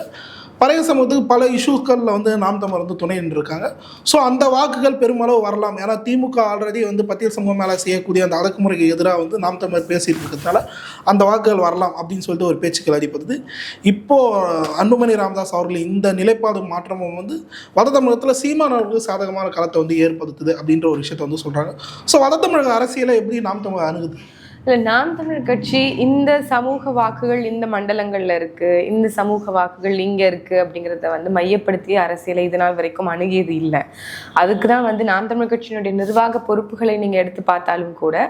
பறையர் சமூகத்துக்கு பல இஷ்யூஸ்களில் வந்து நாம் தமிழர் வந்து துணை நின்றுருக்காங்க. ஸோ அந்த வாக்குகள் பெருமளவு வரலாம். ஏன்னா திமுக ஆல்ரெடி வந்து பட்டியல் சமூகம் மேலே செய்யக்கூடிய அந்த அடக்குமுறைக்கு எதிராக வந்து நாம் தமிழர் பேசிட்டு இருக்கிறதுனால அந்த வாக்குகள் வரலாம் அப்படின்னு சொல்லிட்டு ஒரு பேச்சுக்கள் அடிப்படுது. இப்போது அன்புமணி ராமதாஸ் அவர்கள் இந்த நிலைப்பாடு மாற்றமும் வந்து வட தமிழகத்தில் சீமானவர்களுக்கு சாதகமான களத்தை வந்து ஏற்படுத்துது அப்படின்ற ஒரு விஷயத்தை வந்து சொல்கிறாங்க. ஸோ வட தமிழக அரசியலை எப்படி நாம் தமிழர் அணுகுது?
இல்லை, நாம் தமிழர் கட்சி இந்த சமூக வாக்குகள் இந்த மண்டலங்களில் இருக்குது, இந்த சமூக வாக்குகள் இங்கே இருக்குது அப்படிங்கிறத வந்து மையப்படுத்தி அரசியலை இது நாள் வரைக்கும் அணுகியது இல்லை. அதுக்கு தான் வந்து நாம் தமிழர் கட்சியினுடைய நிர்வாக பொறுப்புகளை நீங்கள் எடுத்து பார்த்தாலும் கூட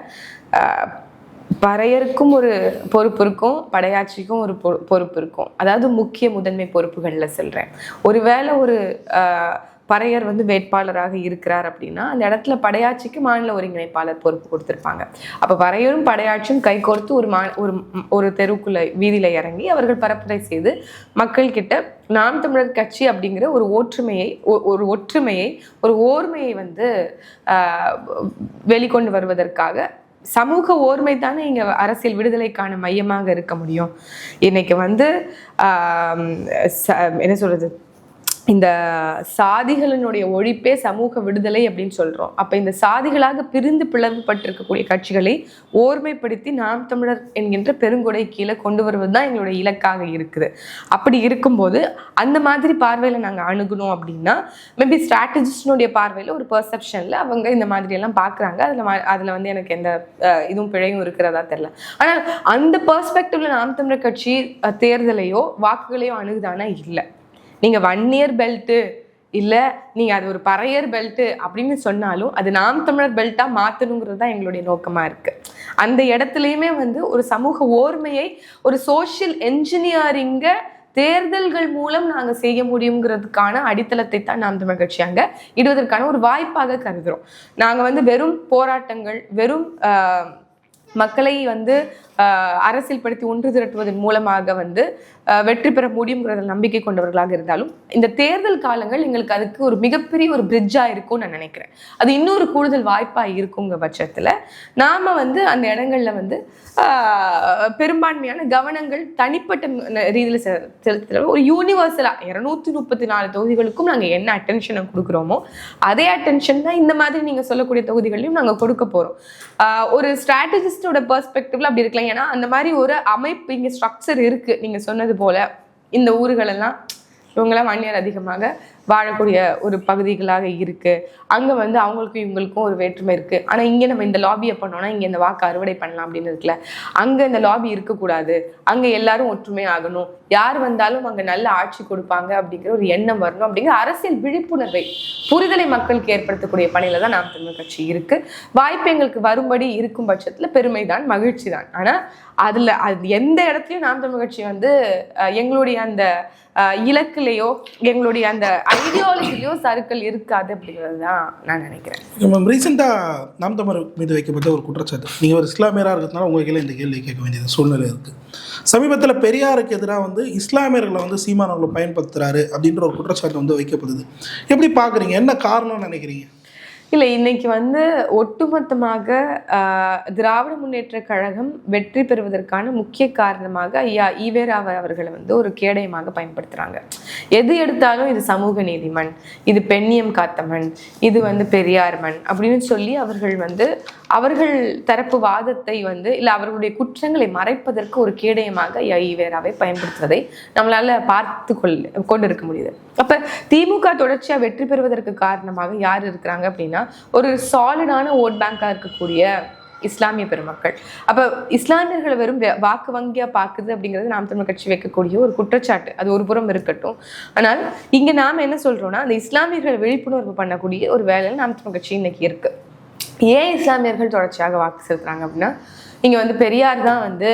பறையருக்கும் ஒரு பொறுப்பு இருக்கும், படையாட்சிக்கும் ஒரு பொறுப்பு இருக்கும். அதாவது முக்கிய முதன்மை பொறுப்புகளில் சொல்கிறேன். ஒருவேளை ஒரு பறையர் வந்து வேட்பாளராக இருக்கிறார் அப்படின்னா அந்த இடத்துல படையாட்சிக்கு மாநில ஒருங்கிணைப்பாளர் பொறுப்பு கொடுத்துருப்பாங்க. அப்போ பறையரும் படையாட்சியும் கைகோர்த்து ஒரு தெருவுக்குள்ள வீதியில இறங்கி அவர்கள் பரப்புரை செய்து மக்கள்கிட்ட நாம் தமிழர் கட்சி அப்படிங்கிற ஒரு ஒற்றுமையை ஒரு ஓர்மையை வந்து வெளிக்கொண்டு வருவதற்காக சமூக ஓர்மை தானே இங்க அரசியல் விடுதலைக்கான மையமாக இருக்க முடியும். இன்னைக்கு வந்து என்ன சொல்றது, இந்த சாதிகளினுடைய ஒழிப்பே சமூக விடுதலை அப்படின்னு சொல்றோம். அப்ப இந்த சாதிகளாக பிரிந்து பிளவுபட்டிருக்கக்கூடிய கட்சிகளை ஓர்மைப்படுத்தி நாம் தமிழர் என்கின்ற பெருங்கொடை கீழே கொண்டு வருவதுதான் எங்களுடைய இலக்காக இருக்குது. அப்படி இருக்கும்போது அந்த மாதிரி பார்வையில நாங்க அணுகணும் அப்படின்னா மேபி ஸ்ட்ராட்டஜிஸ்டினுடைய பார்வையில ஒரு பெர்செப்ஷன்ல அவங்க இந்த மாதிரி எல்லாம் பாக்குறாங்க. அதுல வந்து எனக்கு எந்த இதுவும் பிழையும் இருக்கிறதா தெரியல. ஆனால் அந்த பெர்ஸ்பெக்டிவ்ல நாம் தமிழர் கட்சி தேர்தலையோ வாக்குகளையோ அணுகுதானா இல்லை. நீங்க வன்னியர் பெல்ட்டு இல்லை, நீங்க அது ஒரு பறையர் பெல்ட்டு அப்படின்னு சொன்னாலும் அது நாம் தமிழர் பெல்ட்டா மாற்றணுங்கிறது தான் எங்களுடைய நோக்கமா இருக்கு. அந்த இடத்துலையுமே வந்து ஒரு சமூக ஓர்மையை, ஒரு சோஷியல் என்ஜினியரிங்க தேர்தல்கள் மூலம் நாங்க செய்ய முடியுங்கிறதுக்கான அடித்தளத்தை தான் நாம் தமிழர் கட்சி அங்க இடுவதற்கான ஒரு வாய்ப்பாக கருதுறோம். நாங்க வந்து வெறும் போராட்டங்கள், வெறும் மக்களை வந்து அரசியல் படுத்தி ஒன்று திரட்டுவதன் மூலமாக வந்து வெற்றி பெற முடியுங்கிறத நம்பிக்கை கொண்டவர்களாக இருந்தாலும் இந்த தேர்தல் காலங்கள் எங்களுக்கு அதுக்கு ஒரு மிகப்பெரிய ஒரு பிரிட்ஜாக இருக்கும்னு நான் நினைக்கிறேன். அது இன்னொரு கூடுதல் வாய்ப்பாக இருக்குங்க பட்சத்தில் நாம் வந்து அந்த இடங்கள்ல வந்து பெரும்பான்மையான கவனங்கள் தனிப்பட்ட ரீதியில் செலுத்துகிற ஒரு யூனிவர்சலாக 234 தொகுதிகளுக்கும் நாங்கள் என்ன அட்டென்ஷனை கொடுக்குறோமோ அதே அட்டென்ஷன் தான் இந்த மாதிரி நீங்கள் சொல்லக்கூடிய தொகுதிகளையும் நாங்கள் கொடுக்க போகிறோம். ஒரு ஸ்ட்ராட்டஜிஸ்டோட பெர்ஸ்பெக்டிவ்ல அப்படி இருக்கலாம். ஏன்னா அந்த மாதிரி ஒரு அமைப்பு இங்கே ஸ்ட்ரக்சர் இருக்குது. நீங்கள் சொன்னது போல் இந்த ஊர்களெல்லாம் இவங்கெல்லாம் வன்னியர் அதிகமாக வாழக்கூடிய ஒரு பகுதிகளாக இருக்குது. அங்கே வந்து அவங்களுக்கும் இவங்களுக்கும் ஒரு வேற்றுமை இருக்குது. ஆனால் இங்கே நம்ம இந்த லாபியை பண்ணோன்னா இங்கே இந்த வாக்கு அறுவடை பண்ணலாம் அப்படின்னு இருக்குல்ல, அங்கே இந்த லாபி இருக்கக்கூடாது, அங்கே எல்லாரும் ஒற்றுமை ஆகணும், யார் வந்தாலும் அங்கே நல்ல ஆட்சி கொடுப்பாங்க அப்படிங்கிற ஒரு எண்ணம் வரணும் அப்படிங்கிற அரசியல் விழிப்புணர்வை புரிதலை மக்களுக்கு ஏற்படுத்தக்கூடிய பணியில தான் நாம் தமிழர் கட்சி இருக்குது. வாய்ப்பு எங்களுக்கு வரும்படி இருக்கும் பட்சத்தில் பெருமை தான், மகிழ்ச்சி தான். ஆனால் அதில் அது எந்த இடத்துலையும் நாம் தமிழர் கட்சி வந்து எங்களுடைய அந்த இலக்குலையோ எங்களுடைய அந்த ஐடியாலஜிலையோ சறுக்கல் இருக்காது அப்படிங்கிறது தான் நான் நினைக்கிறேன்.
மேம், ரீசெண்டாக நாம் தமிழர் மீது வைக்கப்பட்ட ஒரு குற்றச்சாட்டு, நீங்கள் ஒரு இஸ்லாமியராக இருக்கிறதுனால உங்கள் கையில் இந்த கேள்வி கேட்க வேண்டியது சூழ்நிலை இருக்குது. சமீபத்தில் பெரியாருக்கு எதிராக வந்து இஸ்லாமியர்களை வந்து சீமானவர்களை பயன்படுத்துகிறாரு அப்படின்ற ஒரு குற்றச்சாட்டு வந்து வைக்கப்படுது. எப்படி பார்க்குறீங்க? என்ன காரணம்னு நினைக்கிறீங்க?
இல்லை, இன்னைக்கு வந்து ஒட்டுமொத்தமாக திராவிட முன்னேற்ற கழகம் வெற்றி பெறுவதற்கான முக்கிய காரணமாக ஐயா ஈவேராவை அவர்களை வந்து ஒரு கேடயமாக பயன்படுத்துகிறாங்க. எது எடுத்தாலும் இது சமூக நீதி மண், இது பெண்ணியம் காத்த மண், இது வந்து பெரியார் மண் அப்படின்னு சொல்லி அவர்கள் தரப்பு வாதத்தை வந்து இல்லை அவர்களுடைய குற்றங்களை மறைப்பதற்கு ஒரு கேடயமாக ஐயா ஈவேராவை பயன்படுத்துவதை நம்மளால பார்த்து கொண்டிருக்க முடியுது. அப்ப திமுக தொடர்ச்சியா வெற்றி பெறுவதற்கு காரணமாக யார் இருக்கிறாங்க அப்படின்னா, ஒரு சாலிடான ஓட் பேங்கா இருக்கக்கூடிய இஸ்லாமிய பெருமக்கள். அப்ப இஸ்லாமியர்களை வெறும் வாக்கு வங்கியா பாக்குது அப்படிங்கிறது நாம் தமிழர் கட்சி வைக்கக்கூடிய ஒரு குற்றச்சாட்டு. அது ஒரு புறம் இருக்கட்டும். ஆனால் இங்க நாம என்ன சொல்றோம்னா, அந்த இஸ்லாமியர்கள் விழிப்புணர்வு பண்ணக்கூடிய ஒரு வேலையில் நாம் தமிழர் கட்சி இன்னைக்கு இருக்கு. ஏன் இஸ்லாமியர்கள் தொடர்ச்சியாக வாக்கு செலுத்துறாங்க அப்படின்னா, இங்க வந்து பெரியார் தான் வந்து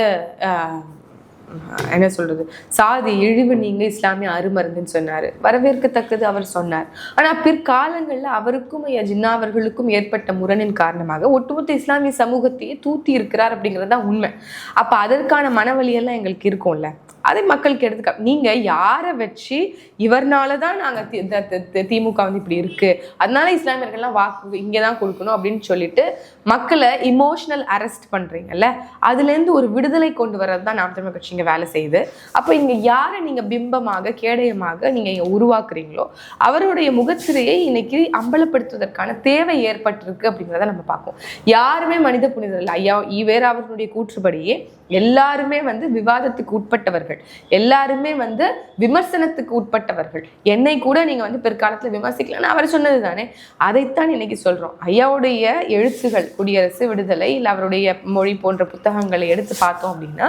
என்ன சொல்றது, சாதி இழிவு நீங்க இஸ்லாமிய அருமருந்துன்னு சொன்னாரு, வரவேற்கத்தக்கது அவர் சொன்னார். ஆனா பிற்காலங்கள்ல அவருக்கும் ஐயா ஜின்னா அவர்களுக்கும் ஏற்பட்ட முரணின் காரணமாக ஒட்டுமொத்த இஸ்லாமிய சமூகத்தையே தூத்தி இருக்கிறார் அப்படிங்கிறது தான் உண்மை. அப்ப அதற்கான மனவலியெல்லாம் எங்களுக்கு இருக்கும்ல, அதை மக்களுக்கு எடுத்துக்க. நீங்க யாரை வச்சு இவர்னாலதான் நாங்க திமுக வந்து இப்படி இருக்கு, அதனால இஸ்லாமியர்கள்லாம் வாக்கு இங்கதான் கொடுக்கணும் அப்படின்னு சொல்லிட்டு மக்களை இமோஷனல் அரெஸ்ட் பண்றீங்கல்ல, அதுல இருந்து ஒரு விடுதலை கொண்டு வர்றது தான் நாம் தமிழர் கட்சி வேலை செய்யுது. அப்ப இங்க யாரை நீங்க பிம்பமாக கேடயமாக நீங்க இங்க உருவாக்குறீங்களோ அவருடைய முகத்திரையை இன்னைக்கு அம்பலப்படுத்துவதற்கான தேவை ஏற்பட்டிருக்கு அப்படிங்கிறத நம்ம பார்ப்போம். யாருமே மனித புனிதர் இல்லை. ஐயா ஈவேரா அவர்களுடைய கூற்றுப்படியே எல்லாருமே வந்து விவாதத்துக்கு உட்பட்டவர்கள், எல்லாருமே வந்து விமர்சனத்துக்கு உட்பட்டவர்கள். என்னை கூட நீங்க வந்து பிற்காலத்துல விமர்சிக்கலன்னு அவர் சொன்னது தானே, அதைத்தான் இன்னைக்கு சொல்றோம். ஐயாவுடைய எழுத்துகள், குடியரசு, விடுதலை, இல்லை அவருடைய மொழி போன்ற புத்தகங்களை எடுத்து பார்த்தோம் அப்படின்னா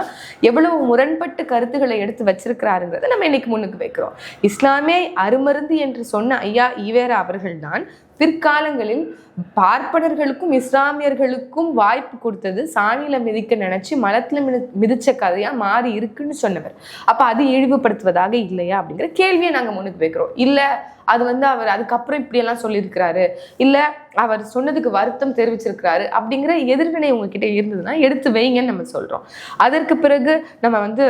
எவ்வளவு முரண்பட்டு கருத்துக்களை எடுத்து வச்சிருக்கிறாருங்கிறத நம்ம இன்னைக்கு முன்னுக்கு வைக்கிறோம். இஸ்லாமே அருமருந்து என்று சொன்ன ஐயா ஈவேரா அவர்கள் தான் பிற்காலங்களில் பார்ப்பனர்களுக்கும் இஸ்லாமியர்களுக்கும் வாய்ப்பு கொடுத்தது சாணியில மிதிக்க நினைச்சு மலத்துல மிதிச்ச கதையா மாறி இருக்குன்னு சொன்னவர். அப்ப அது இழிவுபடுத்துவதாக இல்லையா அப்படிங்கிற கேள்வியை நாங்க முன்னுக்கு வைக்கிறோம். இல்ல அது வந்து அவர் அதுக்கப்புறம் இப்படியெல்லாம் சொல்லியிருக்கிறாரு, இல்ல அவர் சொன்னதுக்கு வருத்தம் தெரிவிச்சிருக்கிறாரு அப்படிங்கிற எதிர்வினை உங்ககிட்ட இருந்ததுன்னா எடுத்து வைங்கன்னு நம்ம சொல்றோம். அதற்கு பிறகு நம்ம வந்து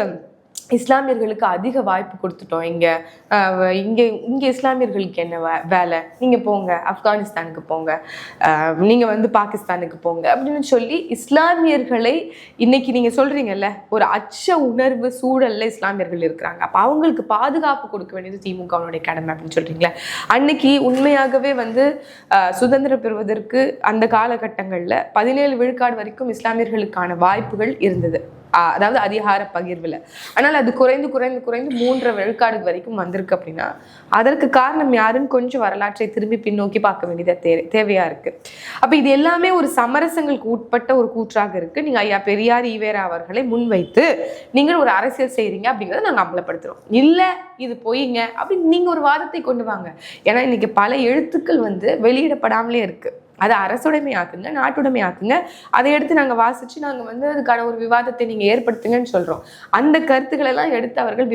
இஸ்லாமியர்களுக்கு அதிக வாய்ப்பு கொடுத்துட்டோம், இங்க இஸ்லாமியர்களுக்கு என்ன வேலை, நீங்க போங்க ஆப்கானிஸ்தானுக்கு போங்க, நீங்க வந்து பாகிஸ்தானுக்கு போங்க அப்படின்னு சொல்லி இஸ்லாமியர்களை இன்னைக்கு நீங்க சொல்றீங்கல்ல, ஒரு அச்ச உணர்வு சூழல்ல இஸ்லாமியர்கள் இருக்கிறாங்க. அப்ப அவங்களுக்கு பாதுகாப்பு கொடுக்க வேண்டியது திமுகவுடைய கடமை அப்படின்னு சொல்றீங்களா? அன்னைக்கு உண்மையாகவே வந்து சுதந்திரம் பெறுவதற்கு அந்த காலகட்டங்கள்ல 17 விழுக்காடு வரைக்கும் இஸ்லாமியர்களுக்கான வாய்ப்புகள் இருந்தது, அதாவது அதிகார பகிர்வில். ஆனால் அது குறைந்து 3 விழுக்காடு வரைக்கும் வந்திருக்கு அப்படின்னா அதற்கு காரணம் யாருன்னு கொஞ்சம் வரலாற்றை திரும்பி பின்னோக்கி பார்க்க வேண்டியது தேவையா இருக்கு. அப்ப இது எல்லாமே ஒரு சமரசங்களுக்கு உட்பட்ட ஒரு கூற்றாக இருக்கு. நீங்க ஐயா பெரியார் ஈவேரா அவர்களை முன்வைத்து நீங்கள் ஒரு அரசியல் செய்யறீங்க அப்படிங்கிறத நாங்க அமலப்படுத்துறோம். இல்ல இது பொய்ங்க அப்படின்னு நீங்க ஒரு வாதத்தை கொண்டு வாங்க. ஏன்னா இன்னைக்கு பல எழுத்துக்கள் வந்து வெளியிடப்படாமலே இருக்கு. அதை அரசுடைமை ஆக்குங்க, நாட்டுடைமை ஆக்குங்க, அதை எடுத்து நாங்கள் வாசிச்சு நாங்கள் வந்து அதுக்கான ஒரு விவாதத்தை நீங்கள் ஏற்படுத்துங்கன்னு சொல்கிறோம். அந்த கருத்துக்களை எல்லாம் எடுத்து அவர்கள்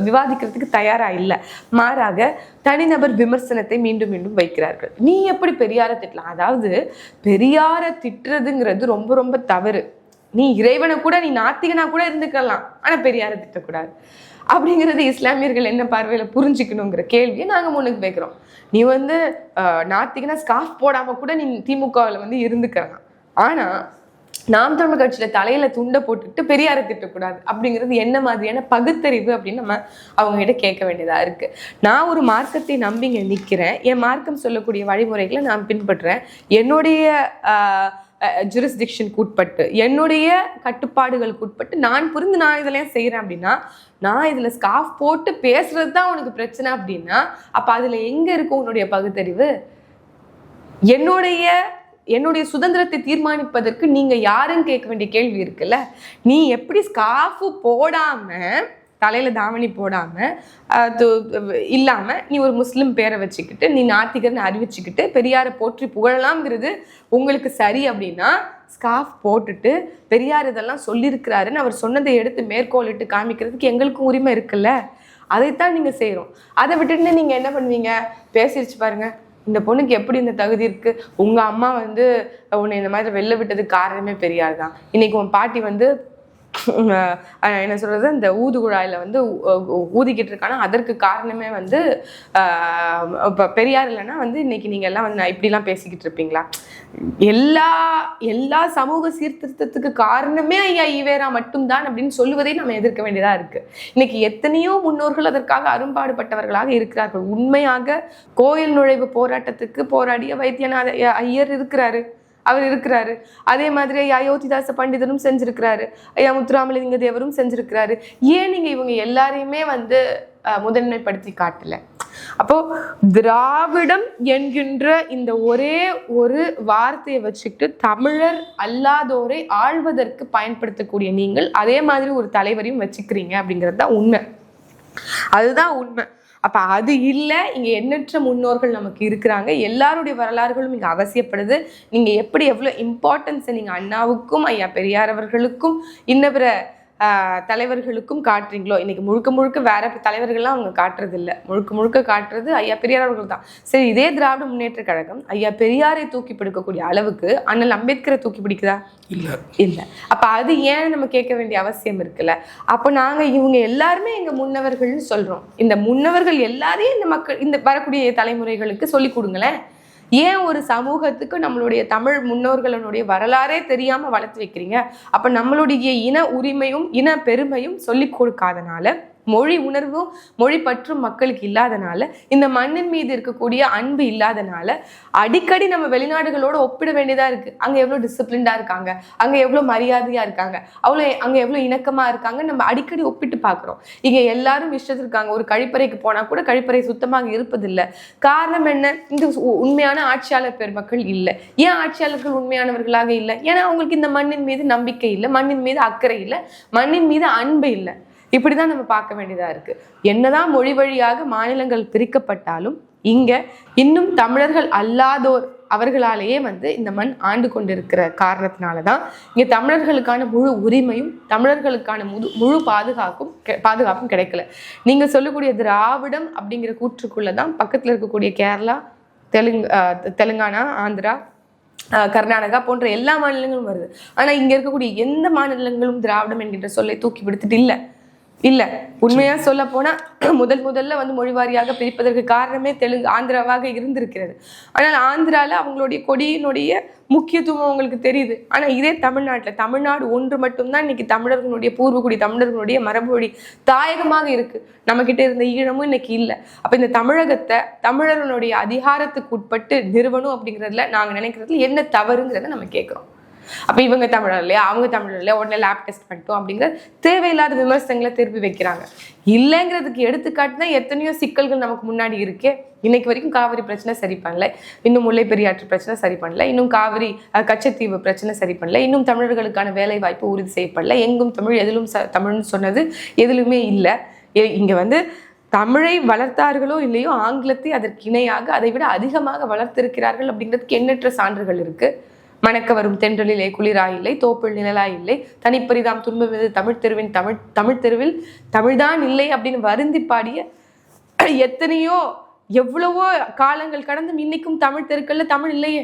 விவாதிக்கிறதுக்கு தயாராக இல்லை. மாறாக தனிநபர் விமர்சனத்தை மீண்டும் மீண்டும் வைக்கிறார்கள். நீ எப்படி பெரியாரை திட்டலாம்? அதாவது பெரியாரை திட்டுறதுங்கிறது ரொம்ப ரொம்ப தவறு. நீ இறைவனை கூட, நீ நாத்திகனா கூட இருந்துக்கலாம், ஆனால் பெரியாரை திட்டக்கூடாது அப்படிங்கிறது இஸ்லாமியர்கள் என்ன பார்வையில புரிஞ்சுக்கணுங்கிற கேள்வியை நாங்க முன்னுக்கு வைக்கிறோம். நீ வந்து நாத்திகனா ஸ்கார்ஃப் போடாம கூட நீ திமுகவில் வந்து இருந்துக்கலாம், ஆனா நாம் தமிழர் கட்சியில தலையில துண்டை போட்டுட்டு பெரியாரை திட்டக்கூடாது அப்படிங்கிறது என்ன மாதிரியான பகுத்தறிவு அப்படின்னு நம்ம அவங்க கிட்ட கேட்க வேண்டியதா இருக்கு. நான் ஒரு மார்க்கத்தை நம்பிங்க நிக்கிறேன், என் மார்க்கம் சொல்லக்கூடிய வழிமுறைகளை நான் பின்பற்றுறேன், என்னுடைய ஜூரிஸ்டிக்ஷனுக்கு உட்பட்டு, என்னுடைய கட்டுப்பாடுகளுக்கு உட்பட்டு நான் புரிந்து நான் இதெல்லாம் செய்கிறேன் அப்படின்னா, நான் இதில் ஸ்கார்ஃப் போட்டு பேசுறது தான் உனக்கு பிரச்சனை அப்படின்னா, அப்போ அதில் எங்கே இருக்கும் உன்னுடைய பகுத்தறிவு? என்னுடைய சுதந்திரத்தை தீர்மானிப்பதற்கு நீங்க யாருன்னு கேட்க வேண்டிய கேள்வி இருக்குல்ல. நீ எப்படி ஸ்கார்ஃப் போடாம, தலையில தாவணி போடாம இல்லாம நீ ஒரு முஸ்லிம் பேரை வச்சுக்கிட்டு நீ நாத்திகர்னு அறிவிச்சுக்கிட்டு பெரியாரை போற்றி புகழலாம்ங்கிறது உங்களுக்கு சரி அப்படின்னா, ஸ்கார்ஃப் போட்டுட்டு பெரியார் இதெல்லாம் சொல்லியிருக்கிறாருன்னு அவர் சொன்னதை எடுத்து மேற்கோளிட்டு காமிக்கிறதுக்கு எங்களுக்கும் உரிமை இருக்குல்ல. அதைத்தான் நீங்க செய்யறோம். அதை விட்டுட்டு நீங்க என்ன பண்ணுவீங்க? பேசிருச்சு பாருங்க, இந்த பொண்ணுக்கு எப்படி இந்த தகுதி இருக்கு, உங்க அம்மா உன்னை இந்த மாதிரி வெளில விட்டதுக்கு காரணமே பெரியார் தான், இன்னைக்கு உன் பாட்டி என்ன சொல்றது, இந்த ஊதுகுழாயில ஊதிக்கிட்டு இருக்கானா அதற்கு காரணமே பெரியார் இல்லைன்னா இன்னைக்கு நீங்க எல்லாம் இப்படிலாம் பேசிக்கிட்டு இருப்பீங்களா? எல்லா சமூக சீர்திருத்தத்துக்கு காரணமே ஐயா ஈவேரா மட்டும்தான் அப்படின்னு சொல்லுவதை நம்ம எதிர்க்க வேண்டியதா இருக்கு. இன்னைக்கு எத்தனையோ முன்னோர்கள் அதற்காக அரும்பாடுபட்டவர்களாக இருக்கிறார்கள். உண்மையாக கோயில் நுழைவு போராட்டத்துக்கு போராடிய வைத்தியநாத ஐயர் இருக்கிறாரு, அவர் இருக்கிறாரு. அதே மாதிரி ஐயா யோதிதாச பண்டிதரும் செஞ்சிருக்கிறாரு, ஐயா முத்துராமலிங்க தேவரும் செஞ்சிருக்கிறாரு. ஏன் நீங்க இவங்க எல்லாரையுமே முதன்மைப்படுத்தி காட்டல? அப்போ திராவிடம் என்கின்ற இந்த ஒரே ஒரு வார்த்தையை வச்சுக்கிட்டு தமிழர் அல்லாதோரை ஆள்வதற்கு பயன்படுத்தக்கூடிய நீங்கள் அதே மாதிரி ஒரு தலைவரையும் வச்சுக்கிறீங்க அப்படிங்கிறது தான் உண்மை. அதுதான் உண்மை. அப்ப அது இல்லை, இங்க எண்ணற்ற முன்னோர்கள் நமக்கு இருக்கிறாங்க, எல்லாருடைய வரலாறுகளும் இங்க அவசியப்படுது. நீங்க எப்படி எவ்வளவு இம்பார்ட்டன்ஸை நீங்க அண்ணாவுக்கும் ஐயா பெரியார் அவர்களுக்கும் இன்ன பிற தலைவர்களுக்கும் காட்டுறீங்களோ, இன்னைக்கு முழுக்க முழுக்க வேற தலைவர்கள்லாம் அவங்க காட்டுறது இல்லை, முழுக்க முழுக்க காட்டுறது ஐயா பெரியார் அவர்கள் தான். சரி, இதே திராவிட முன்னேற்ற கழகம் ஐயா பெரியாரை தூக்கி பிடிக்கக்கூடிய அளவுக்கு அண்ணல் அம்பேத்கரை தூக்கி பிடிக்குதா? இல்லை. அப்ப அது ஏன் நம்ம கேட்க வேண்டிய அவசியம் இருக்குல்ல. அப்போ நாங்க இவங்க எல்லாருமே எங்க முன்னவர்கள்னு சொல்றோம். இந்த முன்னவர்கள் எல்லாரையும் இந்த மக்கள், இந்த வரக்கூடிய தலைமுறைகளுக்கு சொல்லி கொடுங்களேன். ஏன் ஒரு சமூகத்துக்கு நம்மளுடைய தமிழ் முன்னோர்களுடைய வரலாறே தெரியாம வளர்த்து வைக்கிறீங்க? அப்ப நம்மளுடைய இன உரிமையும் இன பெருமையும் சொல்லி கொடுக்காதனால, மொழி உணர்வும் மொழி பற்றும் மக்களுக்கு இல்லாதனால, இந்த மண்ணின் மீது இருக்கக்கூடிய அன்பு இல்லாதனால அடிக்கடி நம்ம வெளிநாடுகளோட ஒப்பிட வேண்டியதா இருக்கு. அங்க எவ்வளவு டிசிப்ளின்டா இருக்காங்க, அங்க எவ்வளவு மரியாதையா இருக்காங்க, அங்க எவ்வளவு இணக்கமா இருக்காங்க, நம்ம அடிக்கடி ஒப்பிட்டு பாக்குறோம். இங்க எல்லாரும் இஷ்டத்திருக்காங்க. ஒரு கழிப்பறைக்கு போனா கூட கழிப்பறை சுத்தமாக இருப்பதில்லை. காரணம் என்ன? இந்த உண்மையான ஆட்சியாளர் பெருமக்கள் இல்லை. ஏன் ஆட்சியாளர்கள் உண்மையானவர்களாக இல்லை? ஏன்னா அவங்களுக்கு இந்த மண்ணின் மீது நம்பிக்கை இல்லை, மண்ணின் மீது அக்கறை இல்லை, மண்ணின் மீது அன்பு இல்லை. இப்படிதான் நம்ம பார்க்க வேண்டியதா இருக்கு. என்னதான் மொழி வழியாக மாநிலங்கள் பிரிக்கப்பட்டாலும் இங்க இன்னும் தமிழர்கள் அல்லாதோர் அவர்களாலேயே இந்த மண் ஆண்டு கொண்டிருக்கிற காரணத்தினாலதான் இங்க தமிழர்களுக்கான முழு உரிமையும் தமிழர்களுக்கான முழு பாதுகாப்பும் கிடைக்கல. நீங்க சொல்லக்கூடிய திராவிடம் அப்படிங்கிற கூற்றுக்குள்ளதான் பக்கத்துல இருக்கக்கூடிய கேரளா, தெலுங்கானா, ஆந்திரா, கர்நாடகா போன்ற எல்லா மாநிலங்களும் வருது. ஆனா இங்க இருக்கக்கூடிய எந்த மாநிலங்களும் திராவிடம் என்கின்ற சொல்லை தூக்கி பிடித்துட்டு இல்ல. உண்மையா சொல்ல போனா முதல்ல மொழிவாரியாக பிரிப்பதற்கு காரணமே ஆந்திராவாக இருந்திருக்கிறது. ஆனால் ஆந்திரால அவங்களுடைய கொடியினுடைய முக்கியத்துவம் அவங்களுக்கு தெரியுது. ஆனா இதே தமிழ்நாடு ஒன்று மட்டும்தான் இன்னைக்கு தமிழர்களுடைய பூர்வகுடி தமிழர்களுடைய மரபுவழி தாயகமாக இருக்கு. நம்ம கிட்ட இருந்த ஈழமும் இன்னைக்கு இல்லை. அப்ப இந்த தமிழகத்தை தமிழர்களுடைய அதிகாரத்துக்கு உட்பட்டு நிறுவனம் அப்படிங்கிறதுல நாங்க நினைக்கிறதுல என்ன தவறுங்கிறத நம்ம கேட்கிறோம். அப்ப இவங்க தமிழர் இல்லையா, அவங்க தமிழர் இல்லையா, உடனே லேப் டெஸ்ட் பண்ணிட்டோம் அப்படிங்கிற தேவையில்லாத விமர்சனங்களை திருப்பி வைக்கிறாங்க. இல்லைங்கிறதுக்கு எடுத்துக்காட்டு தான் எத்தனையோ சிக்கல்கள் நமக்கு முன்னாடி இருக்கே. இன்னைக்கு வரைக்கும் காவிரி பிரச்சனை சரி பண்ணல, இன்னும் முல்லை பெரியாற்று பிரச்சனை சரி பண்ணல, இன்னும் காவிரி கச்சத்தீவு பிரச்சனை சரி பண்ணல, இன்னும் தமிழர்களுக்கான வேலை வாய்ப்பு உறுதி செய்யப்படல, எங்கும் தமிழ் எதிலும் தமிழ்னு சொன்னது எதிலுமே இல்லை. இங்க தமிழை வளர்த்தார்களோ இல்லையோ ஆங்கிலத்தை அதற்கு இணையாக அதை விட அதிகமாக வளர்த்திருக்கிறார்கள் அப்படிங்கிறதுக்கு எண்ணற்ற சான்றுகள் இருக்கு. மணக்க வரும் தென்றலிலே குளிராயில்லை, தோப்பில் நிழலாயில்லை, தனிப்பரிதாம் துன்பமிது தமிழ் தெருவில் தமிழ்தான் இல்லை அப்படின்னு வருந்தி பாடிய எவ்வளவோ காலங்கள் கடந்தும் இன்னைக்கும் தமிழ் தெருக்கள்ல தமிழ் இல்லையே.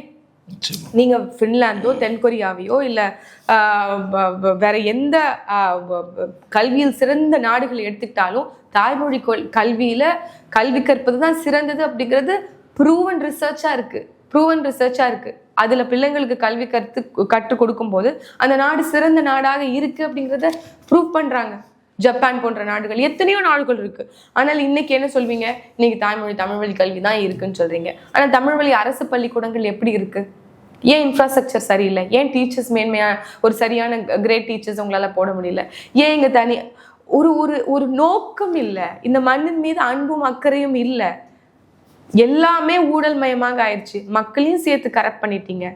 நீங்க பின்லாந்தோ தென்கொரியாவையோ இல்ல வேற எந்த கல்வியில் சிறந்த நாடுகளை எடுத்துக்கிட்டாலும் தாய்மொழி கல்வி கற்பதுதான் சிறந்தது அப்படிங்கிறது ப்ரூவன் ரிசர்ச்சா இருக்கு. அதுல பிள்ளைங்களுக்கு கல்வி கற்றுக் கொடுக்கும் போது அந்த நாடு சிறந்த நாடாக இருக்கு அப்படிங்கிறத ப்ரூவ் பண்றாங்க. ஜப்பான் போன்ற நாடுகள், எத்தனையோ நாடுகள் இருக்கு. ஆனால் இன்னைக்கு என்ன சொல்வீங்க? இன்னைக்கு தமிழ் வழி கல்வி தான் இருக்குன்னு சொல்றீங்க. ஆனா தமிழ் வழி அரசு பள்ளிக்கூடங்கள் எப்படி இருக்கு? ஏன் இன்ஃப்ராஸ்ட்ரக்சர் சரியில்லை? ஏன் டீச்சர்ஸ் ஒரு சரியான கிரேட் டீச்சர்ஸ் உங்களால போட முடியல? ஏன் இங்க தனி ஒரு ஒரு ஒரு நோக்கம் இல்லை, இந்த மண்ணின் மீது அன்பும் அக்கறையும் இல்லை, எல்லாமே ஊழல் மயமாக ஆயிடுச்சு. மக்களையும் சேர்த்து கரெக்ட் பண்ணிட்டீங்க.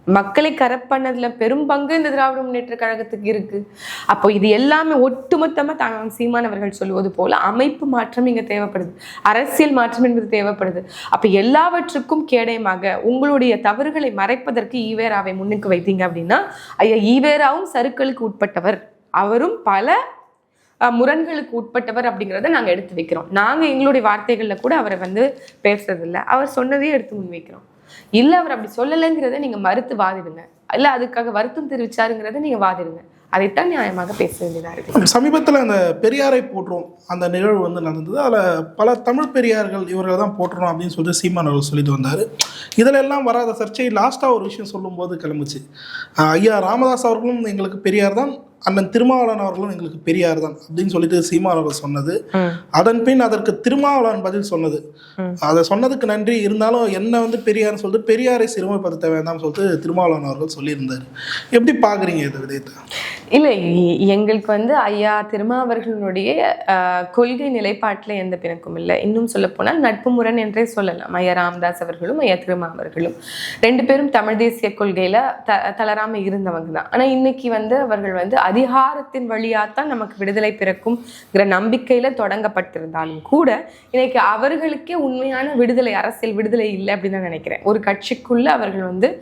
மக்களை கரெக்ட் பண்ணதுல பெரும் பங்கு இந்த திராவிட முன்னேற்ற கழகத்துக்கு இருக்கு. அப்போ இது எல்லாமே ஒட்டுமொத்தமா தாங்க சீமான் அவர்கள் சொல்லுவது போல அமைப்பு மாற்றம் இங்க தேவைப்படுது, அரசியல் மாற்றம் என்பது தேவைப்படுது. அப்ப எல்லாவற்றுக்கும் கேடயமாக உங்களுடைய தவறுகளை மறைப்பதற்கு ஈவேராவை முன்னுக்கு வைத்தீங்க அப்படின்னா, ஐயா ஈவேராவும் சறுக்களுக்கு உட்பட்டவர், அவரும் பல முரண்களுக்கு உட்பட்டவர் அப்படிங்கிறத நாங்கள் எடுத்து வைக்கிறோம். நாங்கள் எங்களுடைய வார்த்தைகளில் கூட அவரை பேசுறதில்லை, அவர் சொன்னதையே எடுத்து முன்வைக்கிறோம். இல்லை அவர் அப்படி சொல்லலைங்கிறத நீங்கள் மறுத்து வாதிடுங்க, இல்லை அதுக்காக வருத்தம் தெரிவிச்சாருங்கிறத நீங்கள் வாதிடுங்க. அதைத்தான் நியாயமாக பேச வேண்டியதாக இருக்குது.
சமீபத்தில் அந்த பெரியாரை போற்றுறோம் அந்த நிகழ்வு நடந்தது. அதில் பல தமிழ் பெரியார்கள் இவர்களை தான் போற்றணும் அப்படின்னு சொல்லிட்டு சீமான் அவர்கள் சொல்லிட்டு வந்தார். இதில் எல்லாம் வராத சர்ச்சை லாஸ்ட்டாக ஒரு விஷயம் சொல்லும்போது கிளம்புச்சு. ஐயா ராமதாஸ் அவர்களும் எங்களுக்கு பெரியார் தான், அண்ணன் திருமாவளவன் அவர்களும் எங்களுக்கு பெரியார் தான் அப்படின்னு சொல்லிட்டு சீமான் அவர்கள் சொன்னது. அதன் பின் அதற்கு திருமாவளவன் பதில் சொன்னது. அதை சொன்னதுக்கு நன்றி, இருந்தாலும் என்ன பெரியார்னு சொல்லிட்டு பெரியாரை சிறுமைப்படுத்த வேண்டாம்னு சொல்லிட்டு திருமாவளவன் அவர்கள் சொல்லியிருந்தார். எப்படி பார்க்குறீங்க இந்த விதத்தை?
இல்லை, எங்களுக்கு ஐயா திருமாவர்களுடைய கொள்கை நிலைப்பாட்டில் எந்த பிணக்கும் இல்லை. இன்னும் சொல்ல போனால் நட்பு முரண் என்றே சொல்லலாம். ஐயா ராமதாஸ் அவர்களும் ஐயா திருமா அவர்களும் 2 பேரும் தமிழ் தேசிய கொள்கையில தளராம இருந்தவங்க தான். ஆனா இன்னைக்கு அவர்கள் அதிகாரத்தின் வழியாத்தான் நமக்கு விடுதலை பிறக்கும்ங்கிற நம்பிக்கையில தொடங்கப்பட்டிருந்தாலும் கூட இன்னைக்கு அவர்களுக்கே உண்மையான விடுதலை, அரசியல் விடுதலை இல்லை அப்படின்னு தான் நினைக்கிறேன். ஒரு கட்சிக்குள்ள அவர்கள்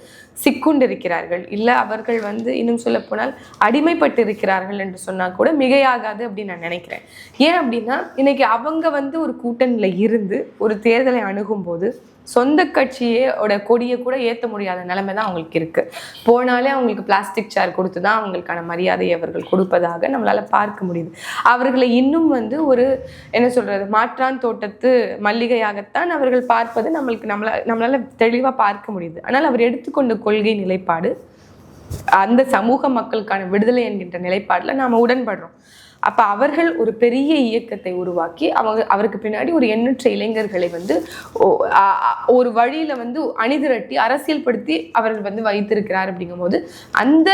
சிக்குண்டிருக்கிறார்கள், இல்லை அவர்கள் இன்னும் சொல்ல போனால் அடிமைப்பட்டு இருக்கிறார்கள் என்று சொன்னா கூட மிகையாகாது அப்படின்னு நான் நினைக்கிறேன். ஏன் அப்படின்னா இன்னைக்கு அவங்க ஒரு கூட்டணியில இருந்து ஒரு தேர்தலை அணுகும் போது சொந்த கட்சியோட கொடியை கூட ஏற்ற முடியாத நிலைமை தான் அவங்களுக்கு இருக்கு. போனாலே அவங்களுக்கு பிளாஸ்டிக் சேர் கொடுத்து தான் அவங்களுக்கான மரியாதையை அவர்கள் கொடுப்பதாக நம்மளால பார்க்க முடியுது. அவர்களை இன்னும் ஒரு என்ன சொல்றது, மாற்றான் தோட்டத்து மல்லிகையாகத்தான் அவர்கள் பார்ப்பது நம்மளால தெளிவா பார்க்க முடியுது. ஆனால் அவர் எடுத்துக்கொண்ட கொள்கை நிலைப்பாடு அந்த சமூக மக்களுக்கான விடுதலை என்கின்ற நிலைப்பாடுல நாம உடன்படுறோம். அப்ப அவர்கள் ஒரு பெரிய இயக்கத்தை உருவாக்கி அவருக்கு பின்னாடி ஒரு எண்ணற்ற இளைஞர்களை ஒரு வழியில அணிதிரட்டி அரசியல் படுத்தி அவர்கள் வைத்திருக்கிறார். அப்படிங்கும் போது அந்த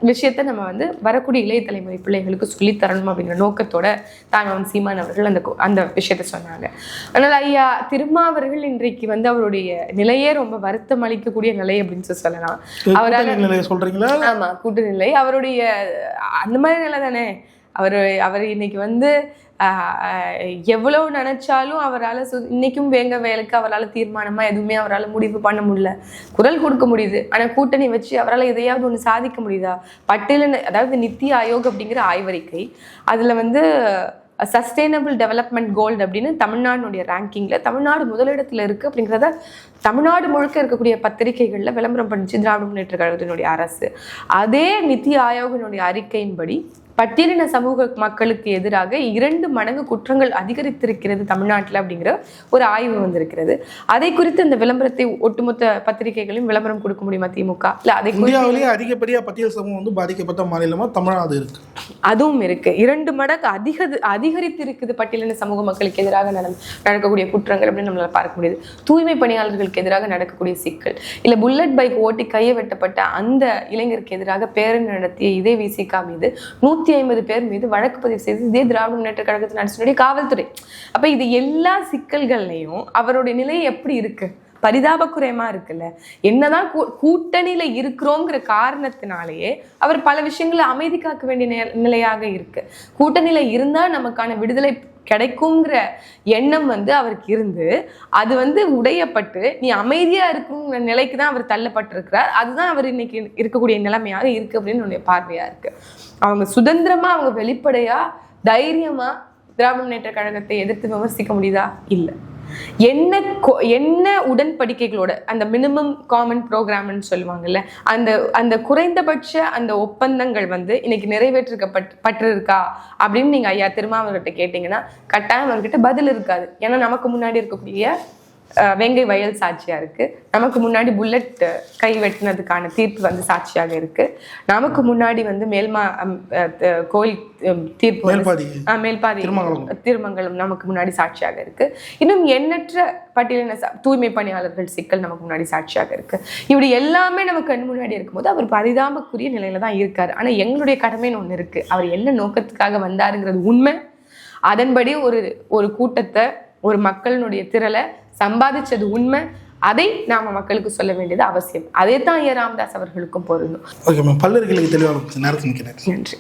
விஷயத்த நம்ம வரக்கூடிய இளைய தலைமுறை பிள்ளைகளுக்கு சொல்லித்தரணும் அப்படிங்கிற நோக்கத்தோட தாங்க சீமான் அவர்கள் அந்த விஷயத்த சொன்னாங்க. அதனால ஐயா திருமாவர்கள் இன்றைக்கு அவருடைய நிலையே ரொம்ப வருத்தம் அளிக்கக்கூடிய நிலை அப்படின்னு சொல்லலாம். அவரால்
சொல்றீங்களா? ஆமா,
கூட்டுநிலை அவருடைய அந்த மாதிரி நிலை தானே. அவர் இன்னைக்கு எவ்வளவு நினைச்சாலும் அவரால் இன்னைக்கும் வேலைக்கு அவரால் தீர்மானமா எதுவுமே அவரால் முடிவு பண்ண முடியல. குரல் கொடுக்க முடியுது, ஆனா கூட்டணி வச்சு அவரால் எதையாவது ஒன்று சாதிக்க முடியுதா? பட்டியல், அதாவது நித்தி ஆயோக் அப்படிங்கிற ஆய்வறிக்கை, அதுல சஸ்டைனபிள் டெவலப்மெண்ட் கோல்டு அப்படின்னு தமிழ்நாடுடைய ரேங்கிங்ல தமிழ்நாடு முதலிடத்துல இருக்கு. அப்படிங்கிறத தமிழ்நாடு முழுக்க இருக்கக்கூடிய பத்திரிகைகள்ல விளம்பரம் பண்ணிச்சு திராவிட முன்னேற்ற கழகத்தினுடைய அரசு. அதே நித்தி ஆயோகனுடைய அறிக்கையின்படி பட்டியலின சமூக மக்களுக்கு எதிராக 2 மடங்கு குற்றங்கள் அதிகரித்திருக்கிறது தமிழ்நாட்டில் அப்படிங்கிற ஒரு ஆய்வு வந்திருக்கிறது. அதை குறித்து இந்த விளம்பரத்தை ஒட்டுமொத்த பத்திரிகைகளையும் விளம்பரம் கொடுக்க முடியுமா திமுக? இல்ல, அதை
இந்தியாவிலேயே அதிகப்படியா பட்டியல் சமூகம் பாதிக்கப்பட்ட மாநிலமா தமிழ்நாடு இருக்கு.
அதுவும் இருக்கு. 2 மடங்கு அதிகரித்திருக்குது பட்டியலின சமூக மக்களுக்கு எதிராக நடக்கக்கூடிய குற்றங்கள் அப்படின்னு நம்மளால பார்க்க முடியுது. தூய்மை பணியாளர்களுக்கு எதிராக நடக்கக்கூடிய சிக்கல், இல்ல புல்லட் பைக் ஓட்டி கையை வெட்டப்பட்ட அந்த இளைஞருக்கு எதிராக பேரணி நடத்திய இதே விசிகா மீது 150 பேர் மீது வழக்கு பதிவு செய்து இதே திராவிட முன்னேற்ற கழகத்தின் அரசுடைய காவல்துறை. அப்ப இது எல்லா சிக்கல்கள்லையும் அவருடைய நிலை எப்படி இருக்கு? பரிதாபக்குறையமா இருக்குல்ல. என்னதான் கூட்டணியில இருக்கிறோங்கிற காரணத்தினாலேயே அவர் பல விஷயங்களை அமைதி காக்க வேண்டிய நிலையாக இருக்கு. கூட்டணியில இருந்தா நமக்கான விடுதலை கிடைக்குங்கிற எண்ணம் அவருக்கு இருந்து அது உடையப்பட்டு நீ அமைதியா இருக்குங்கிற நிலைக்கு தான் அவர் தள்ளப்பட்டிருக்கிறார். அதுதான் அவர் இன்னைக்கு இருக்கக்கூடிய நிலைமையாக இருக்கு அப்படின்னு என்னுடைய பார்வையா இருக்கு. அவங்க சுதந்திரமா, அவங்க வெளிப்படையா, தைரியமா திராவிட முன்னேற்ற கழகத்தை எதிர்த்து விமர்சிக்க முடியுதா? இல்லை. என்ன உடன்படிக்கைகளோட அந்த மினிமம் காமன் ப்ரோக்ராம்னு சொல்லுவாங்கல்ல, அந்த குறைந்தபட்ச அந்த ஒப்பந்தங்கள் இன்னைக்கு நிறைவேற்றப்பட்டிருக்கா அப்படின்னு நீங்க ஐயா திருமாவர்கிட்ட கேட்டீங்கன்னா கட்டாயம் அவர்கிட்ட பதில் இருக்காது. ஏன்னா நமக்கு முன்னாடி இருக்கக்கூடிய வேங்கை வயல் சாட்சியா இருக்கு, நமக்கு முன்னாடி புல்லட் கை வெட்டினதுக்கான தீர்ப்பு வந்து சாட்சியாக இருக்கு, நமக்கு முன்னாடி வந்து கோயில் தீர்ப்பு மேல்பாதி திருமங்கலம் நமக்கு முன்னாடி சாட்சியாக இருக்கு. இன்னும் எண்ணற்ற பட்டியலின தூய்மை பணியாளர்கள் சிக்கல் நமக்கு முன்னாடி சாட்சியாக இருக்கு. இப்படி எல்லாமே நமக்கு கண் முன்னாடி இருக்கும்போது அவர் பரிதாபக்குரிய நிலையில தான் இருக்காரு. ஆனா எங்களுடைய கடமைன்னு ஒண்ணு இருக்கு. அவர் என்ன நோக்கத்துக்காக வந்தாருங்கிறது உண்மை. அதன்படி ஒரு கூட்டத்தை, ஒரு மக்களினுடைய திரளை சம்பாதிச்சது உண்மை. அதை நாம மக்களுக்கு சொல்ல வேண்டியது அவசியம். அதே தான் ராமதாஸ் அவர்களுக்கும் பொருந்தும்.
ஓகே மேம், பல்லர்களுக்கு தெளிவாக நேரத்துக்கு
நன்றி.